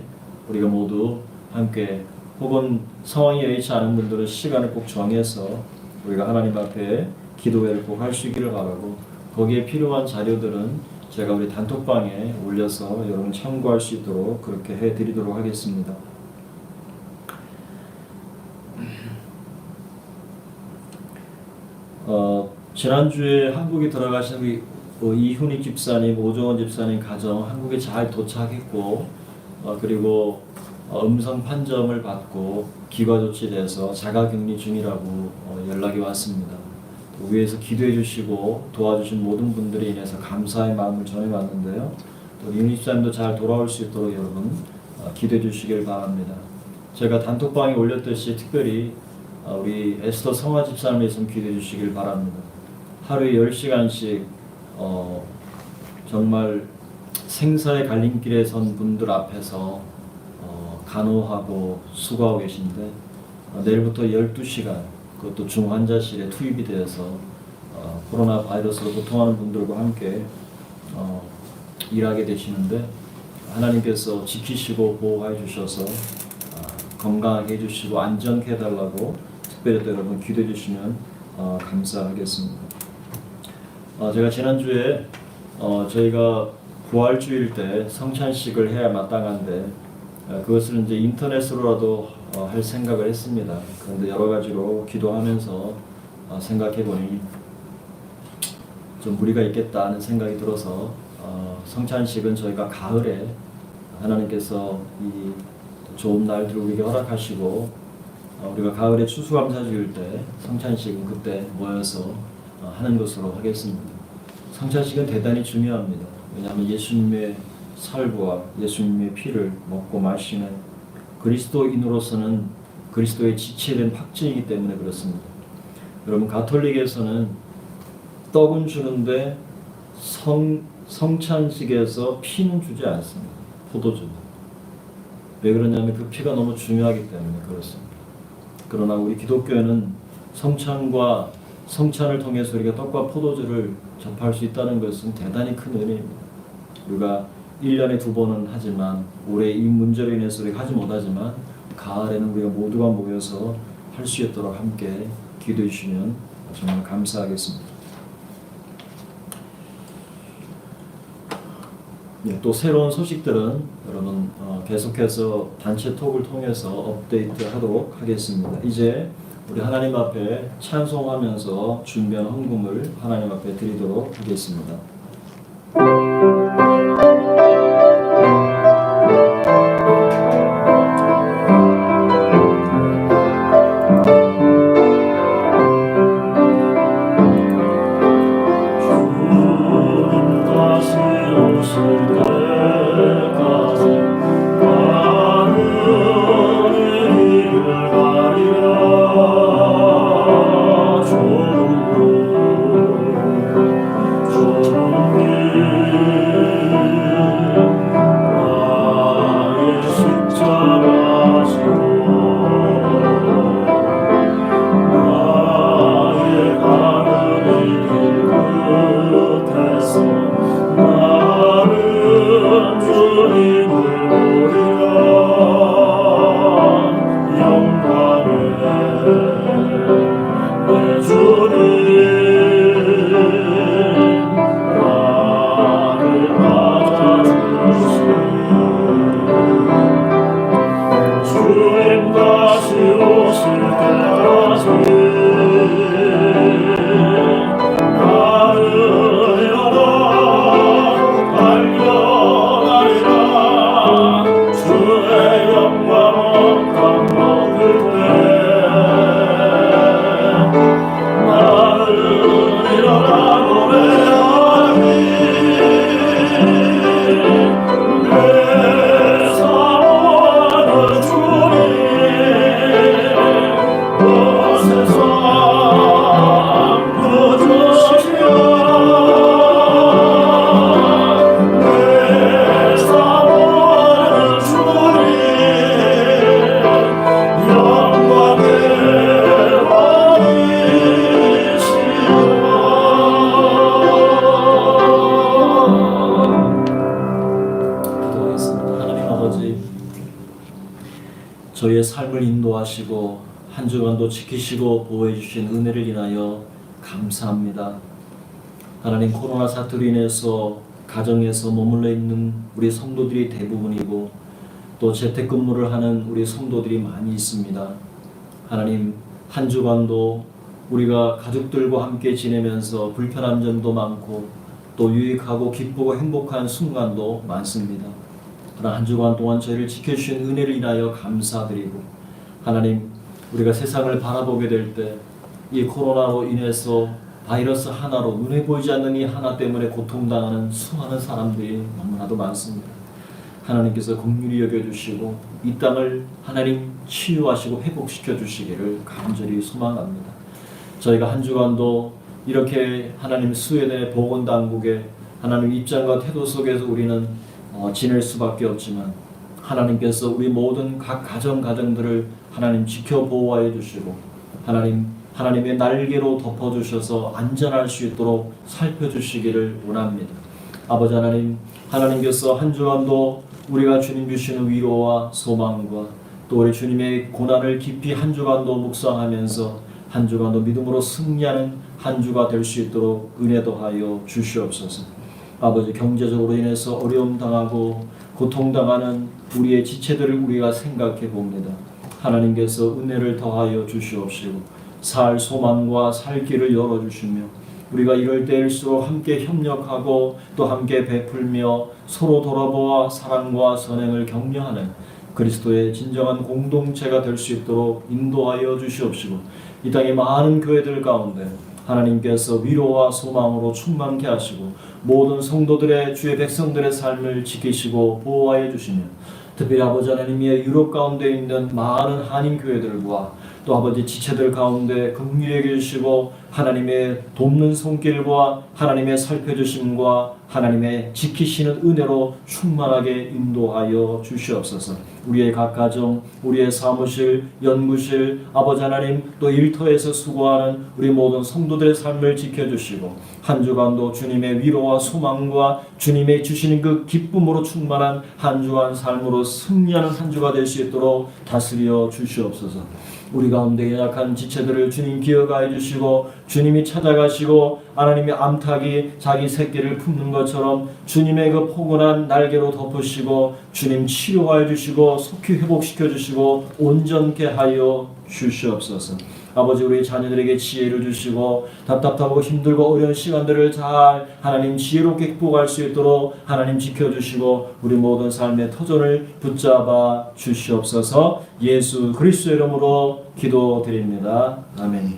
Speaker 1: 우리가 모두 함께 혹은 상황이 여의치 않은 분들은 시간을 꼭 정해서 우리가 하나님 앞에 기도회를 꼭 할 수 있기를 바라고 거기에 필요한 자료들은 제가 우리 단톡방에 올려서 여러분 참고할 수 있도록 그렇게 해드리도록 하겠습니다. 지난주에 한국에 들어가신 우리 이훈익 집사님, 오정원 집사님 가정 한국에 잘 도착했고 그리고 음성 판정을 받고 기과 조치돼서 자가격리 중이라고 연락이 왔습니다. 위에서 기도해 주시고 도와주신 모든 분들에 인해서 감사의 마음을 전해왔는데요. 또 이훈익 집사님도 잘 돌아올 수 있도록 여러분 기도해 주시길 바랍니다. 제가 단톡방에 올렸듯이 특별히 우리 에스더 성화 집사님에 좀 기도해 주시길 바랍니다. 하루에 10시간씩 정말 생사의 갈림길에 선 분들 앞에서 간호하고 수고하고 계신데 내일부터 12시간 그것도 중환자실에 투입이 되어서 코로나 바이러스로 고통하는 분들과 함께 일하게 되시는데 하나님께서 지키시고 보호해 주셔서 건강하게 해주시고 안전케 해달라고 특별히 또 여러분 기도해 주시면 감사하겠습니다. 제가 지난주에 저희가 부활주일 때 성찬식을 해야 마땅한데 그것을 이제 인터넷으로라도 할 생각을 했습니다. 그런데 여러 가지로 기도하면서 생각해 보니 좀 무리가 있겠다 하는 생각이 들어서 성찬식은 저희가 가을에 하나님께서 이 좋은 날들을 우리에게 허락하시고 우리가 가을에 추수감사주일 때 성찬식은 그때 모여서 하는 것으로 하겠습니다. 성찬식은 대단히 중요합니다. 왜냐하면 예수님의 살과 예수님의 피를 먹고 마시는 그리스도인으로서는 그리스도의 지체된 확증이기 때문에 그렇습니다. 여러분 가톨릭에서는 떡은 주는데 성찬식에서 피는 주지 않습니다. 포도주. 왜 그러냐면 그 피가 너무 중요하기 때문에 그렇습니다. 그러나 우리 기독교에는 성찬과 성찬을 통해서 우리가 떡과 포도주를 접할 수 있다는 것은 대단히 큰 은혜입니다. 우리가 1년에 2번은 하지만 올해 이 문제로 인해서 우리가 하지 못하지만 가을에는 우리가 모두가 모여서 할 수 있도록 함께 기도해 주시면 정말 감사하겠습니다. 또 새로운 소식들은 여러분 계속해서 단체 톡을 통해서 업데이트하도록 하겠습니다. 이제 우리 하나님 앞에 찬송하면서 준비한 헌금을 하나님 앞에 드리도록 하겠습니다.
Speaker 3: 나의 십자가 지고 나의 가는 이 길 끝에서 나는 주님을 보리라. 영광에 내 주님 나를 맞아주시니 주님 다시 오실 때까지 나를 일어나 달려가리라. 주의 영광 감 먹을 때 나를 일어나 노래하리. 내 사랑하는 주님 온 세상 부르시며 내 사랑하는 주님 영광의
Speaker 1: 기도하겠습니다. 하나님 아버지, 저희의 삶을 인도하시고 한 주간도 지키시고 보호해 주신 은혜를 인하여 감사합니다. 하나님, 코로나 사태로 인해서 가정에서 머물러 있는 우리 성도들이 대부분이고 또 재택근무를 하는 우리 성도들이 많이 있습니다. 하나님, 한 주간도 우리가 가족들과 함께 지내면서 불편한 점도 많고 또 유익하고 기쁘고 행복한 순간도 많습니다. 그러나 한 주간 동안 저희를 지켜주신 은혜를 인하여 감사드리고, 하나님, 우리가 세상을 바라보게 될 때 이 코로나로 인해서 바이러스 하나로 눈에 보이지 않는 이 하나 때문에 고통당하는 수많은 사람들이 너무나도 많습니다. 하나님께서 긍휼히 여겨주시고 이 땅을 하나님 치유하시고 회복시켜 주시기를 간절히 소망합니다. 저희가 한 주간도 이렇게 하나님 스웨덴의 보건당국의 하나님 입장과 태도 속에서 우리는 지낼 수밖에 없지만, 하나님께서 우리 모든 각 가정들을 하나님 지켜 보호하여 주시고 하나님의 날개로 덮어주셔서 안전할 수 있도록 살펴주시기를 원합니다. 아버지 하나님, 하나님께서 한 주간도 우리가 주님 주시는 위로와 소망과 또 우리 주님의 고난을 깊이 한 주간도 묵상하면서 한 주간도 믿음으로 승리하는 한 주가 될 수 있도록 은혜 더하여 주시옵소서. 아버지, 경제적으로 인해서 어려움 당하고 고통당하는 우리의 지체들을 우리가 생각해 봅니다. 하나님께서 은혜를 더하여 주시옵시고 살 소망과 살 길을 열어주시며 우리가 이럴 때일수록 함께 협력하고 또 함께 베풀며 서로 돌아보아 사랑과 선행을 격려하는 그리스도의 진정한 공동체가 될 수 있도록 인도하여 주시옵시고, 이 땅의 많은 교회들 가운데 하나님께서 위로와 소망으로 충만케 하시고 모든 성도들의 주의 백성들의 삶을 지키시고 보호하여 주시며, 특별히 아버지 하나님의 유럽 가운데 있는 많은 한인 교회들과 또 아버지 지체들 가운데 긍휼히 여겨주시고 하나님의 돕는 손길과 하나님의 살펴주심과 하나님의 지키시는 은혜로 충만하게 인도하여 주시옵소서. 우리의 각 가정, 우리의 사무실, 연구실, 아버지 하나님 또 일터에서 수고하는 우리 모든 성도들의 삶을 지켜주시고 한 주간도 주님의 위로와 소망과 주님의 주시는 그 기쁨으로 충만한 한 주간 삶으로 승리하는 한 주가 될 수 있도록 다스려 주시옵소서. 우리 가운데 연약한 지체들을 주님 기억하여 주시고 주님이 찾아가시고 하나님의 암탉이 자기 새끼를 품는 것처럼 주님의 그 포근한 날개로 덮으시고 주님 치료하여 주시고 속히 회복시켜 주시고 온전케 하여 주시옵소서. 아버지, 우리 자녀들에게 지혜를 주시고 답답하고 힘들고 어려운 시간들을 잘 하나님 지혜롭게 극복할 수 있도록 하나님 지켜주시고 우리 모든 삶의 터전을 붙잡아 주시옵소서. 예수 그리스도의 이름으로 기도드립니다. 아멘.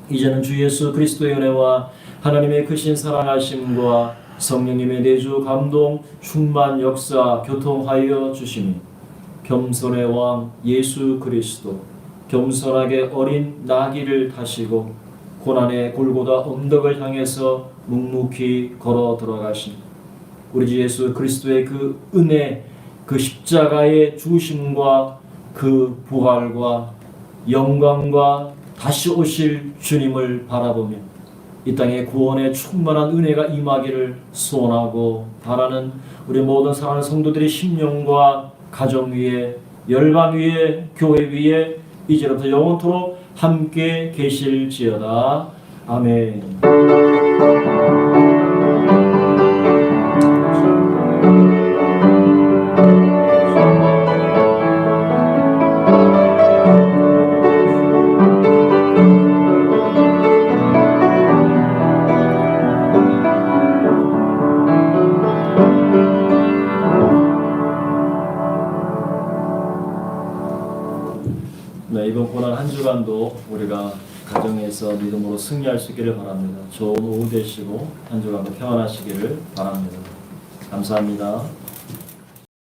Speaker 1: 이제는 주 예수 그리스도의 은혜와 하나님의 크신 사랑하심과 성령님의 내주 감동 충만 역사 교통하여 주시니 겸손의 왕 예수 그리스도 겸손하게 어린 나귀를 타시고 고난의 골고다 언덕을 향해서 묵묵히 걸어 들어가신 우리 주 예수 그리스도의 그 은혜, 그 십자가의 죽으심과 그 부활과 영광과 다시 오실 주님을 바라보며 이 땅에 구원의 충만한 은혜가 임하기를 소원하고 바라는 우리 모든 사랑하는 성도들의 심령과 가정 위에, 열방 위에, 교회 위에 이제부터 영원토록 함께 계실지어다. 아멘. 네, 이번 고난 한 주간도 우리가 가정에서 믿음으로 승리할 수 있기를 바랍니다. 좋은 오후 되시고 한 주간도 평안하시기를 바랍니다. 감사합니다.